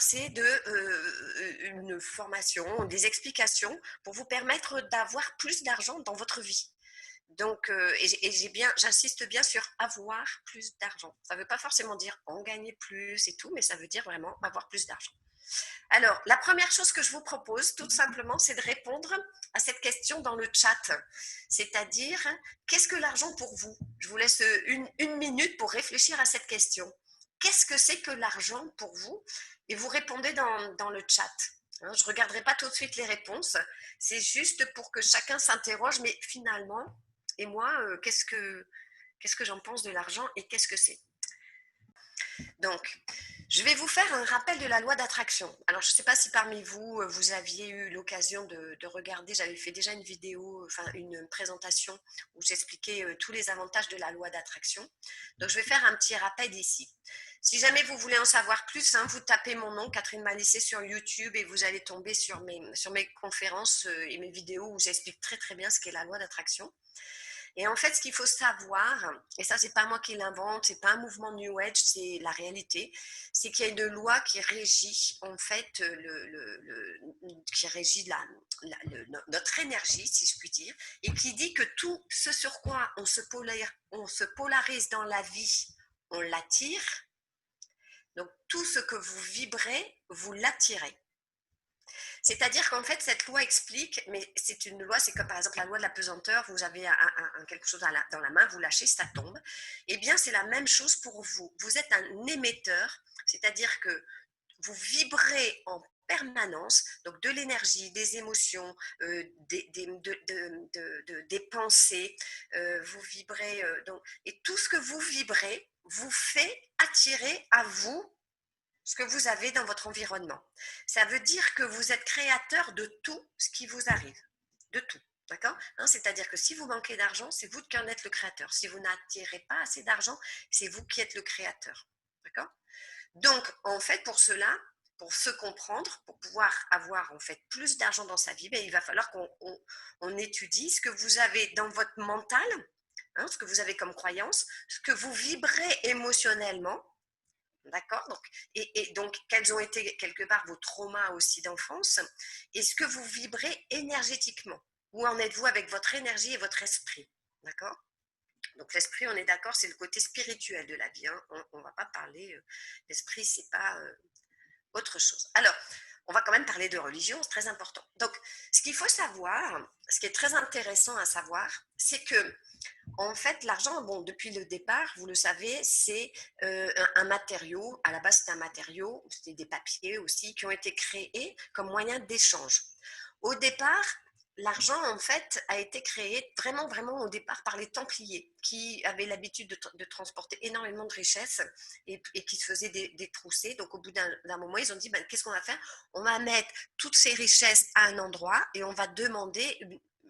c'est une formation, des explications pour vous permettre d'avoir plus d'argent dans votre vie. Donc, j'insiste bien sur avoir plus d'argent. Ça ne veut pas forcément dire en gagner plus et tout, mais ça veut dire vraiment avoir plus d'argent. Alors, la première chose que je vous propose, tout simplement, c'est de répondre à cette question dans le chat. C'est-à-dire, qu'est-ce que l'argent pour vous? Je vous laisse une minute pour réfléchir à cette question. Qu'est-ce que c'est que l'argent pour vous? Et vous répondez dans le chat. Je ne regarderai pas tout de suite les réponses. C'est juste pour que chacun s'interroge, mais finalement, et moi, qu'est-ce que j'en pense de l'argent et qu'est-ce que c'est? Donc, je vais vous faire un rappel de la loi d'attraction. Alors, je ne sais pas si parmi vous, vous aviez eu l'occasion de regarder, j'avais fait déjà une vidéo, enfin une présentation où j'expliquais tous les avantages de la loi d'attraction. Donc, je vais faire un petit rappel ici. Si jamais vous voulez en savoir plus, vous tapez mon nom, Catherine Malissé, sur YouTube et vous allez tomber sur mes conférences et mes vidéos où j'explique très très bien ce qu'est la loi d'attraction. Et en fait, ce qu'il faut savoir, et ça, c'est pas moi qui l'invente, c'est pas un mouvement New Age, c'est la réalité, c'est qu'il y a une loi qui régit en fait qui régit notre énergie, si je puis dire, et qui dit que tout ce sur quoi on se polarise dans la vie, on l'attire. Donc tout ce que vous vibrez, vous l'attirez. C'est-à-dire qu'en fait, cette loi explique, mais c'est une loi, c'est comme par exemple la loi de la pesanteur, vous avez quelque chose dans la main, vous lâchez, ça tombe. Eh bien, c'est la même chose pour vous. Vous êtes un émetteur, c'est-à-dire que vous vibrez en permanence, donc de l'énergie, des émotions, des pensées, vous vibrez, et tout ce que vous vibrez vous fait attirer à vous ce que vous avez dans votre environnement. Ça veut dire que vous êtes créateur de tout ce qui vous arrive, de tout. D'accord, c'est-à-dire que si vous manquez d'argent, c'est vous qui en êtes le créateur. Si vous n'attirez pas assez d'argent, c'est vous qui êtes le créateur. D'accord. Donc, en fait, pour cela, pour se comprendre, pour pouvoir avoir en fait plus d'argent dans sa vie, il va falloir qu'on étudie ce que vous avez dans votre mental, ce que vous avez comme croyance, ce que vous vibrez émotionnellement. D'accord, et donc, quels ont été quelque part vos traumas aussi d'enfance? Et ce que vous vibrez énergétiquement? Où en êtes-vous avec votre énergie et votre esprit? D'accord. Donc, l'esprit, on est d'accord, c'est le côté spirituel de la vie. On ne va pas parler. L'esprit, c'est pas autre chose. Alors, on va quand même parler de religion, c'est très important. Donc, ce qu'il faut savoir, ce qui est très intéressant à savoir, c'est que en fait, l'argent, bon, depuis le départ, vous le savez, c'est un matériau. À la base, c'est un matériau, c'était des papiers aussi, qui ont été créés comme moyen d'échange. Au départ, l'argent, en fait, a été créé vraiment, vraiment au départ par les Templiers, qui avaient l'habitude de transporter énormément de richesses et qui se faisaient détrousser. Donc, au bout d'un moment, ils ont dit, qu'est-ce qu'on va faire? On va mettre toutes ces richesses à un endroit et on va demander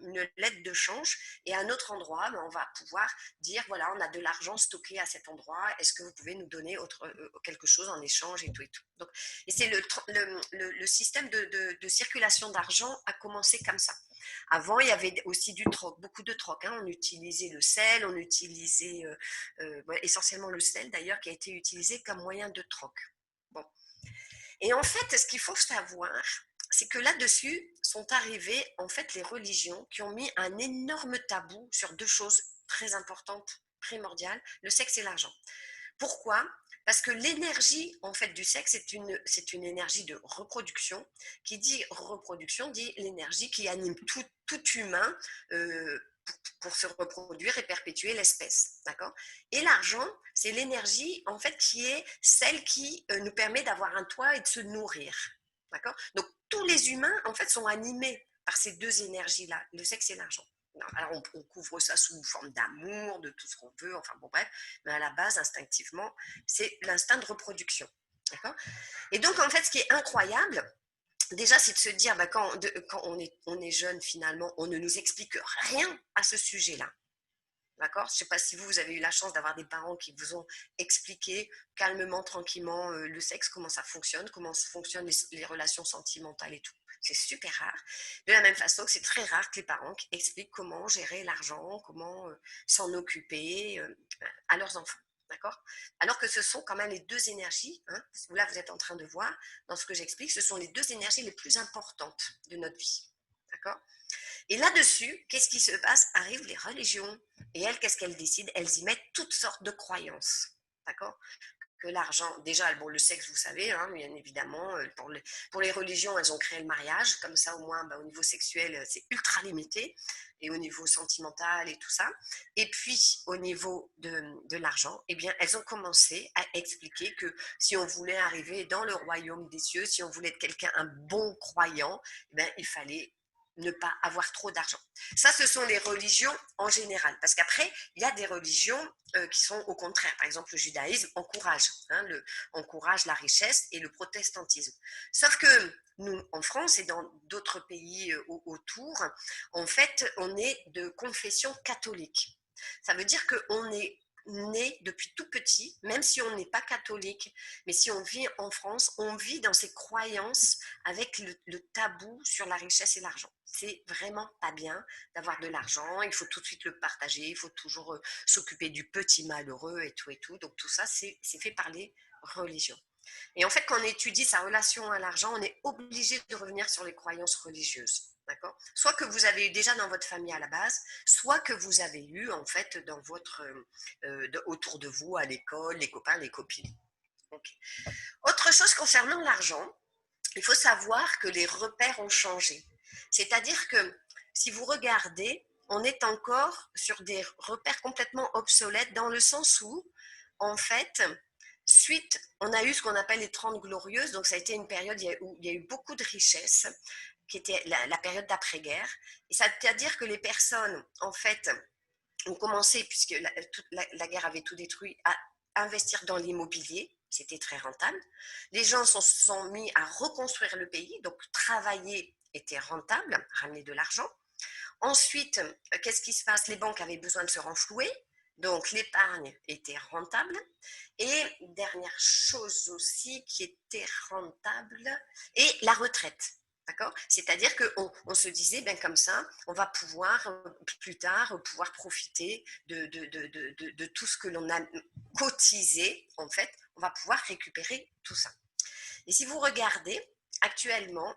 une lettre de change, et à un autre endroit, on va pouvoir dire, voilà, on a de l'argent stocké à cet endroit, est-ce que vous pouvez nous donner quelque chose en échange et tout et tout. Donc, et c'est le système de circulation d'argent a commencé comme ça. Avant, il y avait aussi du troc, beaucoup de troc. On utilisait le sel, on utilisait essentiellement le sel d'ailleurs, qui a été utilisé comme moyen de troc. Bon. Et en fait, ce qu'il faut savoir, c'est que là-dessus sont arrivées en fait les religions qui ont mis un énorme tabou sur deux choses très importantes, primordiales, le sexe et l'argent. Pourquoi? Parce que l'énergie en fait du sexe, c'est une énergie de reproduction. Qui dit reproduction dit l'énergie qui anime tout humain pour se reproduire et perpétuer l'espèce. D'accord? Et l'argent, c'est l'énergie en fait qui est celle qui nous permet d'avoir un toit et de se nourrir. D'accord? Donc tous les humains en fait sont animés par ces deux énergies-là, le sexe et l'argent. Alors on couvre ça sous une forme d'amour, de tout ce qu'on veut, enfin bon bref, mais à la base, instinctivement, c'est l'instinct de reproduction. D'accord? Et donc en fait, ce qui est incroyable, déjà, c'est de se dire, quand on est jeune, finalement, on ne nous explique rien à ce sujet-là. D'accord? Je ne sais pas si vous avez eu la chance d'avoir des parents qui vous ont expliqué calmement, tranquillement le sexe, comment ça fonctionne, comment fonctionnent les relations sentimentales et tout. C'est super rare. De la même façon que c'est très rare que les parents expliquent comment gérer l'argent, comment s'en occuper à leurs enfants. D'accord? Alors que ce sont quand même les deux énergies, hein, là vous êtes en train de voir, dans ce que j'explique, ce sont les deux énergies les plus importantes de notre vie. D'accord? Et là-dessus, qu'est-ce qui se passe? Arrivent les religions. Et elles, qu'est-ce qu'elles décident? Elles y mettent toutes sortes de croyances. D'accord? Que l'argent, déjà, bon, le sexe, vous savez, hein, bien évidemment, pour les religions, elles ont créé le mariage, comme ça, au moins, au niveau sexuel, c'est ultra limité, et au niveau sentimental et tout ça. Et puis, au niveau de l'argent, eh bien, elles ont commencé à expliquer que si on voulait arriver dans le royaume des cieux, si on voulait être quelqu'un, un bon croyant, eh bien, il fallait ne pas avoir trop d'argent. Ça, ce sont les religions en général. Parce qu'après, il y a des religions qui sont au contraire. Par exemple, le judaïsme encourage la richesse et le protestantisme. Sauf que nous, en France et dans d'autres pays autour, en fait, on est de confession catholique. Ça veut dire qu'on est né depuis tout petit, même si on n'est pas catholique, mais si on vit en France, on vit dans ces croyances avec le tabou sur la richesse et l'argent. C'est vraiment pas bien d'avoir de l'argent, il faut tout de suite le partager, il faut toujours s'occuper du petit malheureux et tout et tout. Donc tout ça, c'est fait par les religions. Et en fait, quand on étudie sa relation à l'argent, on est obligé de revenir sur les croyances religieuses. D'accord? Soit que vous avez eu déjà dans votre famille à la base, soit que vous avez eu en fait dans votre autour de vous, à l'école, les copains, les copines. Okay. Autre chose concernant l'argent, il faut savoir que les repères ont changé. C'est-à-dire que si vous regardez, on est encore sur des repères complètement obsolètes dans le sens où, en fait, suite, on a eu ce qu'on appelle les 30 glorieuses, donc ça a été une période où il y a eu beaucoup de richesses, qui était la période d'après-guerre. Et ça veut dire que les personnes, en fait, ont commencé, puisque la guerre avait tout détruit, à investir dans l'immobilier. C'était très rentable. Les gens se sont mis à reconstruire le pays, donc travailler était rentable, ramener de l'argent. Ensuite, qu'est-ce qui se passe? Les banques avaient besoin de se renflouer, donc l'épargne était rentable. Et dernière chose aussi qui était rentable, et la retraite. D'accord? C'est-à-dire qu'on se disait, ben comme ça, on va pouvoir plus tard pouvoir profiter de tout ce que l'on a cotisé, en fait, on va pouvoir récupérer tout ça. Et si vous regardez, actuellement,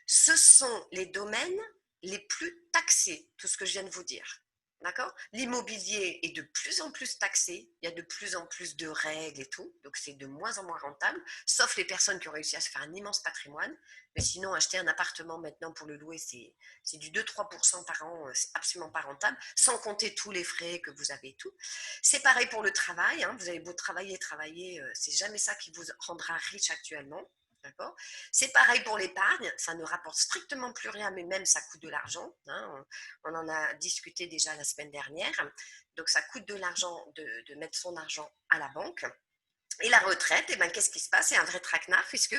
ce sont les domaines les plus taxés, tout ce que je viens de vous dire. D'accord? L'immobilier est de plus en plus taxé, il y a de plus en plus de règles et tout, donc c'est de moins en moins rentable, sauf les personnes qui ont réussi à se faire un immense patrimoine. Mais sinon, acheter un appartement maintenant pour le louer, c'est du 2-3% par an, c'est absolument pas rentable, sans compter tous les frais que vous avez et tout. C'est pareil pour le travail, hein, vous avez beau travailler, c'est jamais ça qui vous rendra riche actuellement. D'accord? C'est pareil pour l'épargne, ça ne rapporte strictement plus rien, mais même ça coûte de l'argent. Hein. On en a discuté déjà la semaine dernière. Donc ça coûte de l'argent de mettre son argent à la banque. Et la retraite, eh ben, qu'est-ce qui se passe? C'est un vrai traquenard, puisque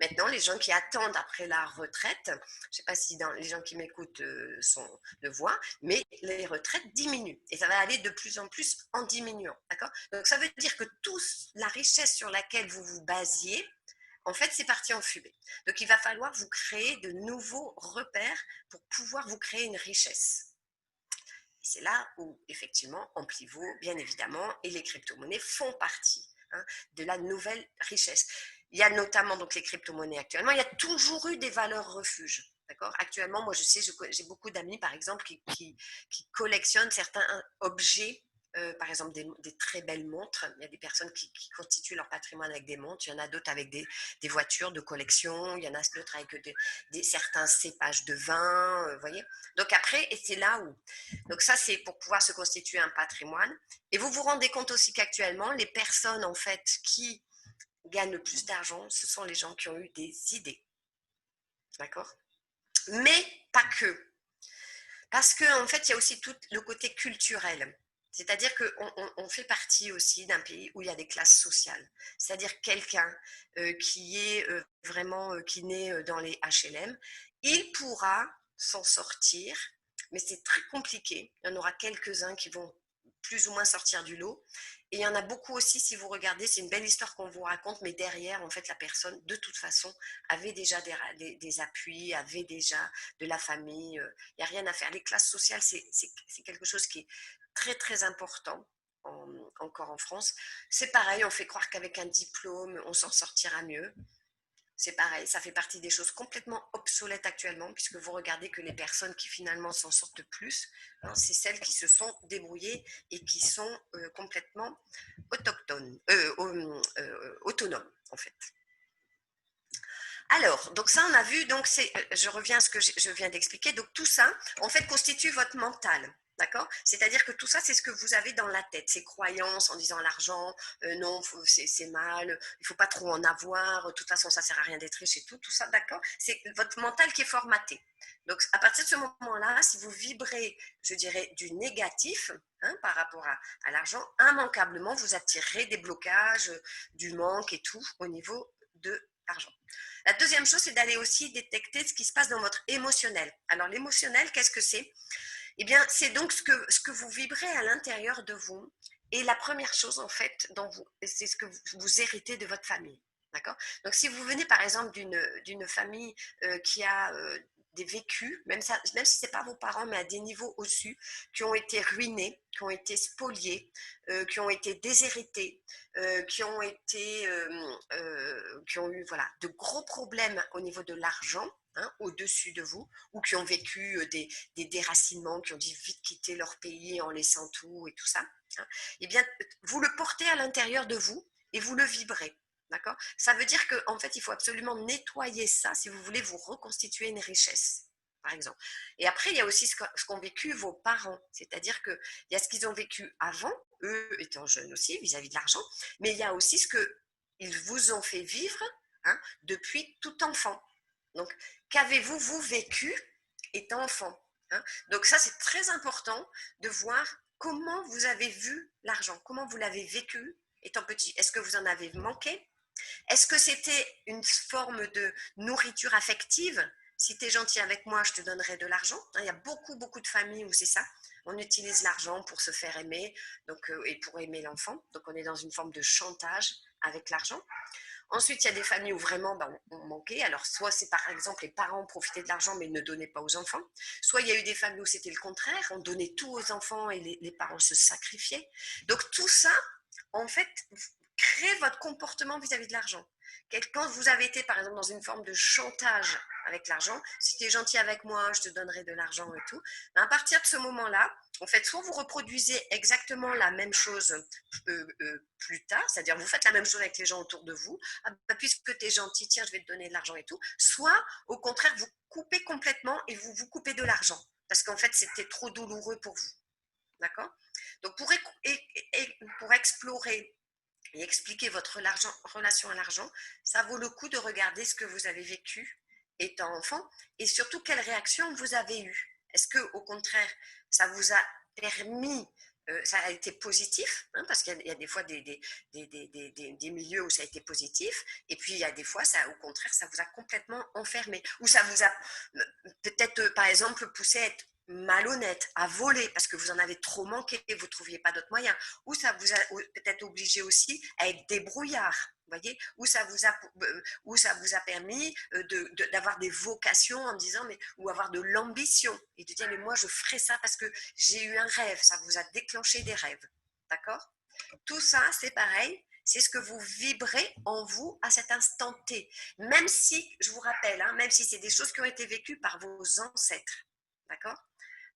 maintenant, les gens qui attendent après la retraite, je ne sais pas si les gens qui m'écoutent le voient, mais les retraites diminuent. Et ça va aller de plus en plus en diminuant. D'accord? Donc ça veut dire que toute la richesse sur laquelle vous vous basiez, en fait, c'est parti en fumée. Donc, il va falloir vous créer de nouveaux repères pour pouvoir vous créer une richesse. Et c'est là où, effectivement, Amplivaux, bien évidemment, et les crypto-monnaies font partie, hein, de la nouvelle richesse. Il y a notamment donc les crypto-monnaies actuellement. Il y a toujours eu des valeurs refuges. D'accord? Actuellement, moi, je sais, j'ai beaucoup d'amis, par exemple, qui collectionnent certains objets, par exemple des très belles montres. Il y a des personnes qui constituent leur patrimoine avec des montres. Il y en a d'autres avec des voitures de collection. Il y en a d'autres avec certains cépages de vin. Voyez. Donc après, et c'est là où. Donc ça, c'est pour pouvoir se constituer un patrimoine. Et vous vous rendez compte aussi qu'actuellement, les personnes en fait qui gagnent le plus d'argent, ce sont les gens qui ont eu des idées. D'accord? Mais pas que. Parce qu'en fait, il y a aussi tout le côté culturel. C'est-à-dire qu'on fait partie aussi d'un pays où il y a des classes sociales. C'est-à-dire quelqu'un qui est vraiment, qui naît dans les HLM, il pourra s'en sortir, mais c'est très compliqué. Il y en aura quelques-uns qui vont plus ou moins sortir du lot. Et il y en a beaucoup aussi, si vous regardez, c'est une belle histoire qu'on vous raconte, mais derrière, en fait, la personne, de toute façon, avait déjà des appuis, avait déjà de la famille. Il n'y a rien à faire. Les classes sociales, c'est quelque chose qui est très, très important, encore en France. C'est pareil, on fait croire qu'avec un diplôme, on s'en sortira mieux. C'est pareil, ça fait partie des choses complètement obsolètes actuellement, puisque vous regardez que les personnes qui finalement s'en sortent plus, hein, c'est celles qui se sont débrouillées et qui sont complètement autonomes, en fait. Alors, donc ça, on a vu, donc je reviens à ce que je viens d'expliquer. Donc tout ça, en fait, constitue votre mental. D'accord. C'est-à-dire que tout ça, c'est ce que vous avez dans la tête, ces croyances en disant l'argent, non, c'est mal, il ne faut pas trop en avoir, de toute façon, ça ne sert à rien d'être riche et tout ça, d'accord. C'est votre mental qui est formaté. Donc, à partir de ce moment-là, si vous vibrez, je dirais, du négatif, hein, par rapport à l'argent, immanquablement, vous attirerez des blocages, du manque et tout au niveau de l'argent. La deuxième chose, c'est d'aller aussi détecter ce qui se passe dans votre émotionnel. Alors, l'émotionnel, qu'est-ce que c'est? Eh bien, c'est donc ce que vous vibrez à l'intérieur de vous. Et la première chose, en fait, c'est ce que vous héritez de votre famille. D'accord. Donc, si vous venez, par exemple, d'une famille qui a des vécus, même si ce n'est pas vos parents, mais à des niveaux au-dessus, qui ont été ruinés, qui ont été spoliés, qui ont été déshérités, qui ont eu voilà, de gros problèmes au niveau de l'argent, hein, au-dessus de vous, ou qui ont vécu des déracinements, qui ont dû vite quitter leur pays en laissant tout et tout ça, hein, eh bien, vous le portez à l'intérieur de vous et vous le vibrez. D'accord. Ça veut dire qu'en fait, il faut absolument nettoyer ça si vous voulez vous reconstituer une richesse, par exemple. Et après, il y a aussi ce qu'ont vécu vos parents. C'est-à-dire qu'il y a ce qu'ils ont vécu avant, eux étant jeunes aussi, vis-à-vis de l'argent, mais il y a aussi ce qu'ils vous ont fait vivre, hein, depuis tout enfant. Donc, qu'avez-vous, vous, vécu étant enfant, hein? Donc ça, c'est très important de voir comment vous avez vu l'argent, comment vous l'avez vécu étant petit. Est-ce que vous en avez manqué? Est-ce que c'était une forme de nourriture affective? Si tu es gentil avec moi, je te donnerai de l'argent. Il y a beaucoup, beaucoup de familles où c'est ça. On utilise l'argent pour se faire aimer, donc, et pour aimer l'enfant. Donc on est dans une forme de chantage avec l'argent. Ensuite, il y a des familles où vraiment on manquait. Alors, soit c'est par exemple les parents profitaient de l'argent mais ne donnaient pas aux enfants. Soit il y a eu des familles où c'était le contraire. On donnait tout aux enfants et les parents se sacrifiaient. Donc tout ça, en fait, crée votre comportement vis-à-vis de l'argent. Quand vous avez été, par exemple, dans une forme de chantage avec l'argent, si tu es gentil avec moi, je te donnerai de l'argent et tout, à partir de ce moment-là, en fait, soit vous reproduisez exactement la même chose plus tard, c'est-à-dire vous faites la même chose avec les gens autour de vous, ah, bah, puisque tu es gentil, tiens, je vais te donner de l'argent et tout, soit au contraire, vous coupez complètement et vous vous coupez de l'argent, parce qu'en fait, c'était trop douloureux pour vous. D'accord. Donc, pour explorer et expliquer votre relation à l'argent, ça vaut le coup de regarder ce que vous avez vécu étant enfant et surtout quelle réaction vous avez eue. Est-ce que au contraire, ça vous a permis, ça a été positif, hein, parce qu'il y a des fois des milieux où ça a été positif, et puis il y a des fois, ça, au contraire, ça vous a complètement enfermé, ou ça vous a peut-être, par exemple, poussé à être malhonnête, à voler, parce que vous en avez trop manqué, vous ne trouviez pas d'autres moyens, ou ça vous a peut-être obligé aussi à être débrouillard, voyez, ou ça vous a permis d'avoir des vocations en disant, ou avoir de l'ambition, et de dire, mais moi je ferai ça parce que j'ai eu un rêve, ça vous a déclenché des rêves, d'accord? Tout ça, c'est pareil, c'est ce que vous vibrez en vous à cet instant T, même si, je vous rappelle, hein, même si c'est des choses qui ont été vécues par vos ancêtres, d'accord?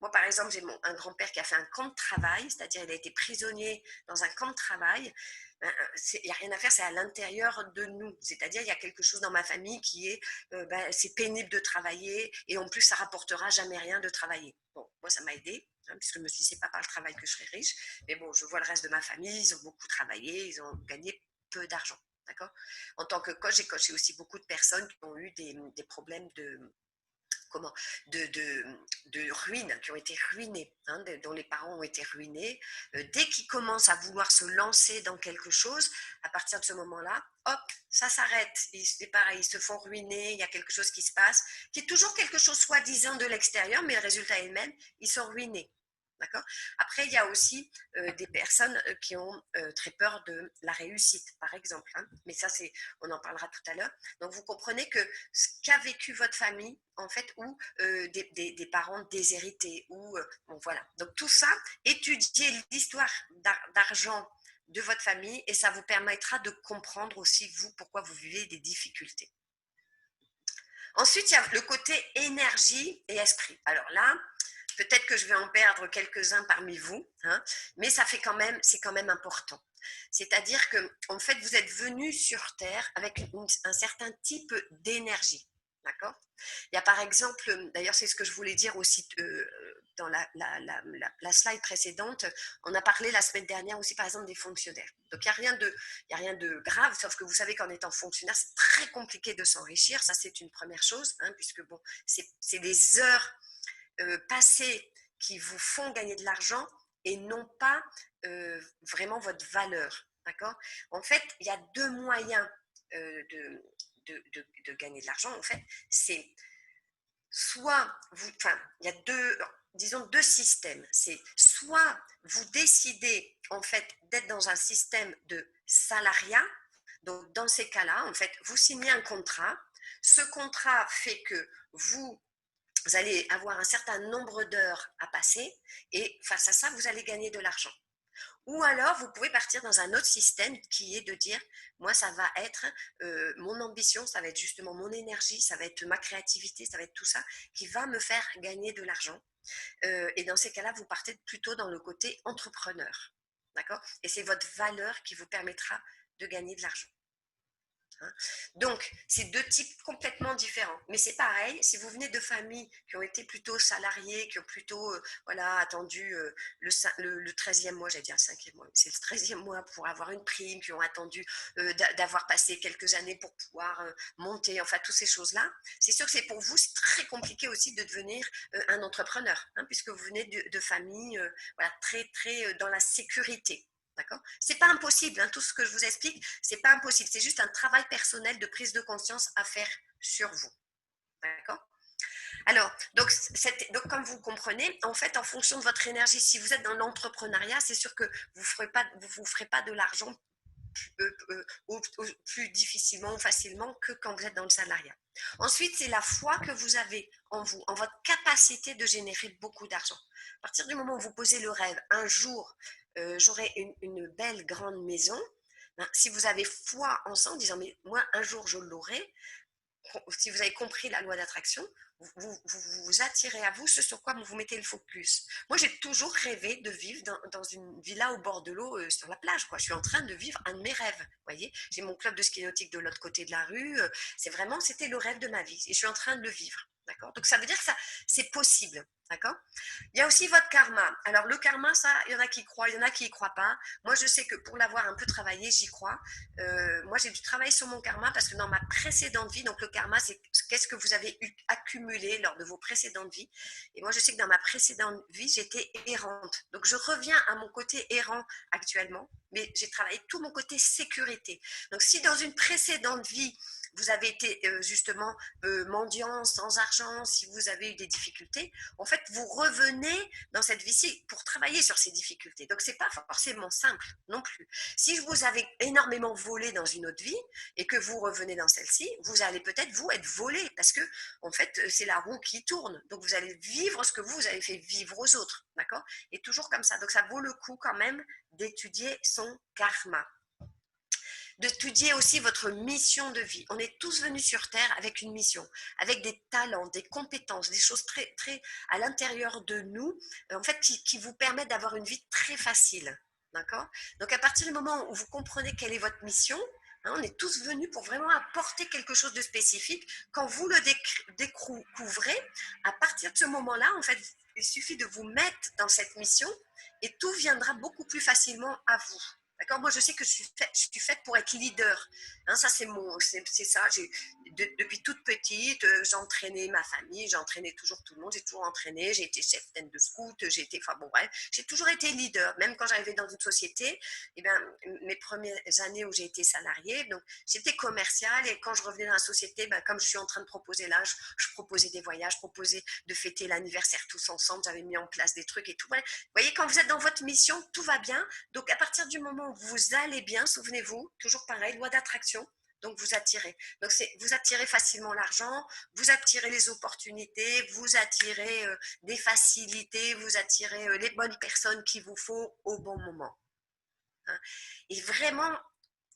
Moi, par exemple, j'ai un grand-père qui a fait un camp de travail, c'est-à-dire il a été prisonnier dans un camp de travail. Il n'y a rien à faire, c'est à l'intérieur de nous. C'est-à-dire il y a quelque chose dans ma famille qui est, c'est pénible de travailler et en plus, ça rapportera jamais rien de travailler. Bon, moi, ça m'a aidé, hein, puisque je me suis dit, c'est pas par le travail que je serai riche. Mais bon, je vois le reste de ma famille, ils ont beaucoup travaillé, ils ont gagné peu d'argent. D'accord. En tant que coach, j'ai coaché aussi beaucoup de personnes qui ont eu des problèmes comment, de ruines, qui ont été ruinés, hein, dont les parents ont été ruinés. Dès qu'ils commencent à vouloir se lancer dans quelque chose, à partir de ce moment-là, hop, ça s'arrête. C'est pareil, ils se font ruiner, il y a quelque chose qui se passe, qui est toujours quelque chose soi-disant de l'extérieur, mais le résultat est le même, ils sont ruinés. D'accord? Après, il y a aussi des personnes qui ont très peur de la réussite, par exemple, hein. Mais ça, on en parlera tout à l'heure. Donc, vous comprenez que ce qu'a vécu votre famille, en fait, ou des parents déshérités, ou bon, voilà. Donc, tout ça, étudiez l'histoire d'argent de votre famille et ça vous permettra de comprendre aussi, vous, pourquoi vous vivez des difficultés. Ensuite, il y a le côté énergie et esprit. Alors là, peut-être que je vais en perdre quelques-uns parmi vous, hein, mais c'est quand même important. C'est-à-dire que, en fait, vous êtes venu sur Terre avec un certain type d'énergie. D'accord? Il y a par exemple, d'ailleurs, c'est ce que je voulais dire aussi dans la slide précédente, on a parlé la semaine dernière aussi, par exemple, des fonctionnaires. Donc, il n'y a rien de grave, sauf que vous savez qu'en étant fonctionnaire, c'est très compliqué de s'enrichir. Ça, c'est une première chose, hein, puisque bon, c'est des heures passées qui vous font gagner de l'argent et non pas vraiment votre valeur. D'accord? En fait, il y a deux moyens de gagner de l'argent. En fait, c'est soit il y a deux systèmes. C'est soit vous décidez en fait d'être dans un système de salariat. Donc dans ces cas-là, en fait, vous signez un contrat. Ce contrat fait que vous allez avoir un certain nombre d'heures à passer et face à ça, vous allez gagner de l'argent. Ou alors, vous pouvez partir dans un autre système qui est de dire, moi, ça va être mon ambition, ça va être justement mon énergie, ça va être ma créativité, ça va être tout ça qui va me faire gagner de l'argent. Et dans ces cas-là, vous partez plutôt dans le côté entrepreneur. D'accord? Et c'est votre valeur qui vous permettra de gagner de l'argent. Hein. Donc, c'est deux types complètement différents. Mais c'est pareil, si vous venez de familles qui ont été plutôt salariées, qui ont plutôt voilà, attendu le 13e mois, j'allais dire le 5e mois, c'est le 13e mois pour avoir une prime, qui ont attendu d'avoir passé quelques années pour pouvoir monter, enfin, toutes ces choses-là, c'est sûr que c'est pour vous, c'est très compliqué aussi de devenir un entrepreneur, hein, puisque vous venez de familles voilà, très, très dans la sécurité. D'accord? C'est pas impossible, hein, tout ce que je vous explique, c'est pas impossible. C'est juste un travail personnel de prise de conscience à faire sur vous. D'accord? Alors, donc, comme vous comprenez, en fait, en fonction de votre énergie, si vous êtes dans l'entrepreneuriat, c'est sûr que vous vous ferez pas de l'argent plus difficilement ou facilement que quand vous êtes dans le salariat. Ensuite, c'est la foi que vous avez en vous, en votre capacité de générer beaucoup d'argent. À partir du moment où vous posez le rêve, un jour, j'aurai une belle grande maison, ben, si vous avez foi en ça, en disant, mais moi, un jour, je l'aurai, si vous avez compris la loi d'attraction, vous attirez à vous ce sur quoi vous mettez le focus. Moi, j'ai toujours rêvé de vivre dans une villa au bord de l'eau, sur la plage, quoi. Je suis en train de vivre un de mes rêves. Vous voyez, j'ai mon club de ski nautique de l'autre côté de la rue. C'était le rêve de ma vie et je suis en train de le vivre. D'accord? Donc, ça veut dire que c'est possible. D'accord? Il y a aussi votre karma. Alors, le karma, ça, il y en a qui croient, il y en a qui y croient pas. Moi, je sais que pour l'avoir un peu travaillé, j'y crois. Moi, j'ai dû travailler sur mon karma parce que dans ma précédente vie, donc le karma, c'est qu'est-ce que vous avez accumulé lors de vos précédentes vies. Et moi, je sais que dans ma précédente vie, j'étais errante. Donc, je reviens à mon côté errant actuellement, mais j'ai travaillé tout mon côté sécurité. Donc, si dans une précédente vie, vous avez été justement mendiant, sans argent, si vous avez eu des difficultés, en fait, vous revenez dans cette vie-ci pour travailler sur ces difficultés. Donc, c'est pas forcément simple non plus. Si vous avez énormément volé dans une autre vie et que vous revenez dans celle-ci, vous allez peut-être vous être volé parce que en fait c'est la roue qui tourne. Donc vous allez vivre ce que vous avez fait vivre aux autres, d'accord? Et toujours comme ça. Donc ça vaut le coup quand même d'étudier son karma. D'étudier aussi votre mission de vie. On est tous venus sur Terre avec une mission, avec des talents, des compétences, des choses très, très à l'intérieur de nous, en fait, qui vous permettent d'avoir une vie très facile. D'accord? Donc, à partir du moment où vous comprenez quelle est votre mission, hein, on est tous venus pour vraiment apporter quelque chose de spécifique. Quand vous le découvrez, à partir de ce moment-là, en fait, il suffit de vous mettre dans cette mission et tout viendra beaucoup plus facilement à vous. D'accord? Moi, je sais que je suis faite pour être leader. Hein, ça, c'est ça. Depuis toute petite, j'entraînais ma famille, j'entraînais toujours tout le monde, j'ai toujours entraîné, j'ai été chef de scout, enfin bon, bref, j'ai toujours été leader. Même quand j'arrivais dans une société, eh bien, mes premières années où j'ai été salariée, donc j'étais commerciale et quand je revenais dans la société, ben, comme je suis en train de proposer là, je proposais des voyages, je proposais de fêter l'anniversaire tous ensemble, j'avais mis en place des trucs et tout. Voilà. Vous voyez, quand vous êtes dans votre mission, tout va bien. Donc, à partir du moment où vous allez bien, souvenez-vous, toujours pareil, loi d'attraction, donc vous attirez. Donc, vous attirez facilement l'argent, vous attirez les opportunités, vous attirez des facilités, vous attirez les bonnes personnes qu'il vous faut au bon moment. Hein. Et vraiment,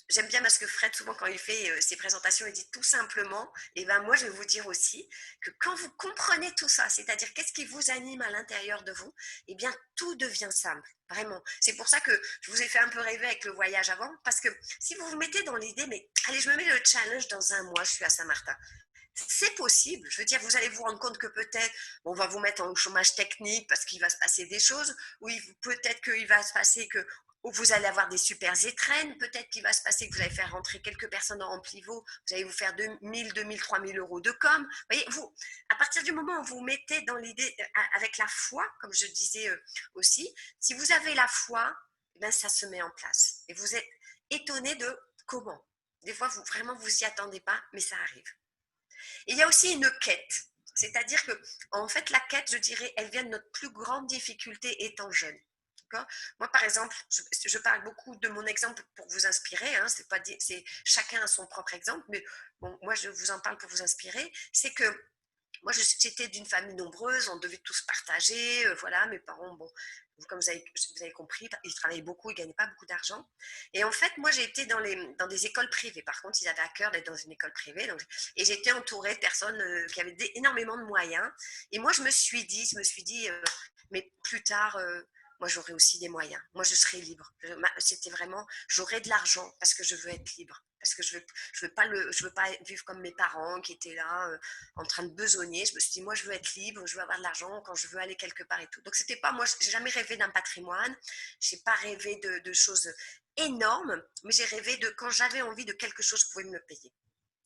j'aime bien parce que Fred, souvent, quand il fait ses présentations, il dit tout simplement, et ben moi, je vais vous dire aussi que quand vous comprenez tout ça, c'est-à-dire qu'est-ce qui vous anime à l'intérieur de vous, eh bien, tout devient simple, vraiment. C'est pour ça que je vous ai fait un peu rêver avec le voyage avant, parce que si vous vous mettez dans l'idée, mais allez, je me mets le challenge dans un mois, je suis à Saint-Martin. C'est possible. Je veux dire, vous allez vous rendre compte que peut-être on va vous mettre en chômage technique parce qu'il va se passer des choses. Oui, peut-être qu'il va se passer que vous allez avoir des super étrennes. Peut-être qu'il va se passer que vous allez faire rentrer quelques personnes en pivot. Vous allez vous faire 2000, 2000, 3000 euros de com. Vous voyez, à partir du moment où vous mettez dans l'idée avec la foi, comme je disais aussi, si vous avez la foi, eh bien, ça se met en place. Et vous êtes étonné de comment. Des fois, vraiment, vous y attendez pas, mais ça arrive. Et il y a aussi une quête. C'est-à-dire que, en fait, la quête, je dirais, elle vient de notre plus grande difficulté étant jeune. Moi, par exemple, je parle beaucoup de mon exemple pour vous inspirer. Hein, c'est chacun a son propre exemple, mais bon, moi, je vous en parle pour vous inspirer. C'est que moi, j'étais d'une famille nombreuse, on devait tous partager. Voilà, mes parents, bon, comme vous avez compris, ils travaillaient beaucoup, ils ne gagnaient pas beaucoup d'argent. Et en fait, moi, j'ai été dans des écoles privées. Par contre, ils avaient à cœur d'être dans une école privée. Donc, et j'étais entourée de personnes qui avaient énormément de moyens. Et moi, je me suis dit, mais plus tard, moi, j'aurai aussi des moyens. Moi, je serai libre. C'était vraiment, j'aurai de l'argent parce que je veux être libre. Parce que je veux pas vivre comme mes parents qui étaient là en train de besogner. Je me suis dit, moi, je veux être libre, je veux avoir de l'argent quand je veux aller quelque part et tout. Donc, c'était pas, moi, j'ai jamais rêvé d'un patrimoine. J'ai pas rêvé de choses énormes, mais j'ai rêvé de quand j'avais envie de quelque chose, je pouvais me le payer.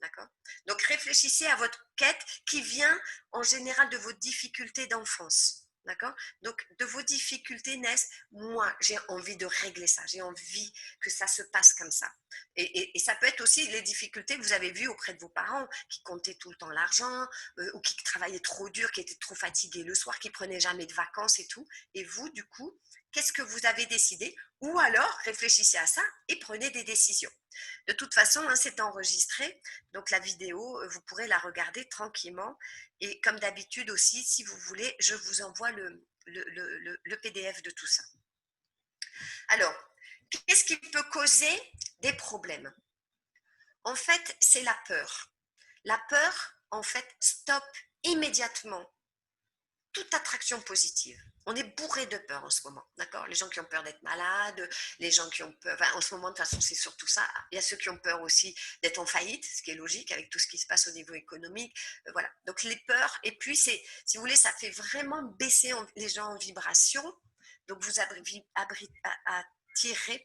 D'accord? Donc, réfléchissez à votre quête qui vient en général de vos difficultés d'enfance. D'accord? Donc, de vos difficultés naissent, moi, j'ai envie de régler ça. J'ai envie que ça se passe comme ça. Et ça peut être aussi les difficultés que vous avez vues auprès de vos parents, qui comptaient tout le temps l'argent, ou qui travaillaient trop dur, qui étaient trop fatigués le soir, qui prenaient jamais de vacances et tout. Et vous, du coup, qu'est-ce que vous avez décidé? Ou alors, réfléchissez à ça et prenez des décisions. De toute façon, hein, c'est enregistré, donc la vidéo, vous pourrez la regarder tranquillement. Et comme d'habitude aussi, si vous voulez, je vous envoie le PDF de tout ça. Alors, qu'est-ce qui peut causer des problèmes? En fait, c'est la peur. La peur, en fait, stoppe immédiatement toute attraction positive. On est bourré de peur en ce moment, d'accord? Les gens qui ont peur d'être malades, les gens qui ont peur, enfin, en ce moment de toute façon c'est surtout ça. Il y a ceux qui ont peur aussi d'être en faillite, ce qui est logique avec tout ce qui se passe au niveau économique. Voilà. Donc les peurs, et puis si vous voulez, ça fait vraiment baisser les gens en vibration. Donc vous attirez,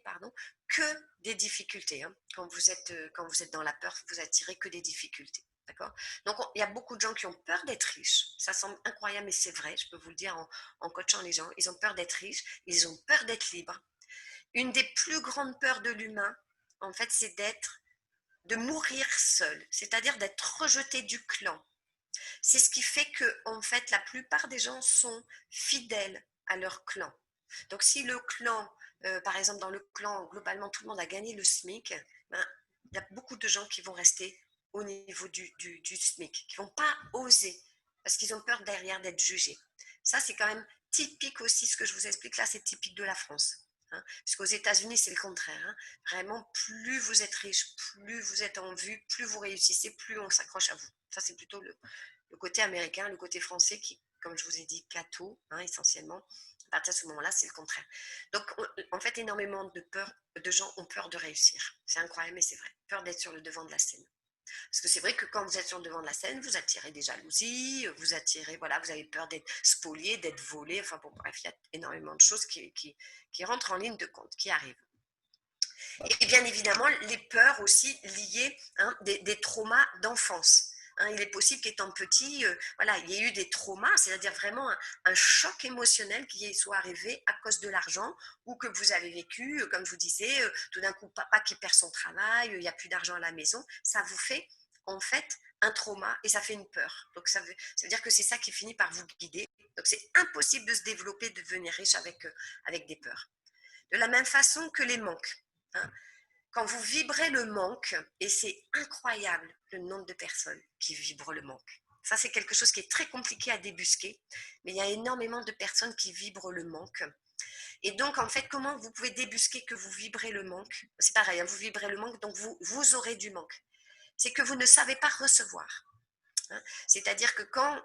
pardon, que des difficultés. Hein. Quand vous êtes dans la peur, vous attirez que des difficultés. D'accord? Donc, il y a beaucoup de gens qui ont peur d'être riches. Ça semble incroyable, mais c'est vrai. Je peux vous le dire en coachant les gens. Ils ont peur d'être riches. Ils ont peur d'être libres. Une des plus grandes peurs de l'humain, en fait, c'est de mourir seul. C'est-à-dire d'être rejeté du clan. C'est ce qui fait que, en fait, la plupart des gens sont fidèles à leur clan. Donc, si le clan, par exemple, dans le clan, globalement, tout le monde a gagné le SMIC, ben, il y a beaucoup de gens qui vont rester au niveau du SMIC, qui ne vont pas oser, parce qu'ils ont peur derrière d'être jugés. Ça, c'est quand même typique aussi, ce que je vous explique là, c'est typique de la France. Hein, parce qu'aux États-Unis, c'est le contraire. Hein. Vraiment, plus vous êtes riche, plus vous êtes en vue, plus vous réussissez, plus on s'accroche à vous. Ça, c'est plutôt le côté américain, le côté français qui, comme je vous ai dit, catho, hein, essentiellement. À partir de ce moment-là, c'est le contraire. Donc, en fait, énormément de gens ont peur de réussir. C'est incroyable, mais c'est vrai. Peur d'être sur le devant de la scène. Parce que c'est vrai que quand vous êtes sur le devant de la scène, vous attirez des jalousies, vous attirez, voilà, vous avez peur d'être spolié, d'être volé. Enfin bon, bref, il y a énormément de choses qui rentrent en ligne de compte, qui arrivent. Et bien évidemment, les peurs aussi liées, hein, des traumas d'enfance. Hein, il est possible qu'étant petit, voilà, il y ait eu des traumas, c'est-à-dire vraiment un choc émotionnel qui soit arrivé à cause de l'argent ou que vous avez vécu, comme je vous disais, tout d'un coup, papa qui perd son travail, il n'y a plus d'argent à la maison, ça vous fait en fait un trauma et ça fait une peur. Donc ça veut dire que c'est ça qui finit par vous guider. Donc c'est impossible de se développer, de devenir riche avec des peurs. De la même façon que les manques. Hein, quand vous vibrez le manque, et c'est incroyable le nombre de personnes qui vibrent le manque. Ça, c'est quelque chose qui est très compliqué à débusquer, mais il y a énormément de personnes qui vibrent le manque. Et donc, en fait, comment vous pouvez débusquer que vous vibrez le manque? C'est pareil, hein, vous vibrez le manque, donc vous aurez du manque. C'est que vous ne savez pas recevoir. Hein. C'est-à-dire que quand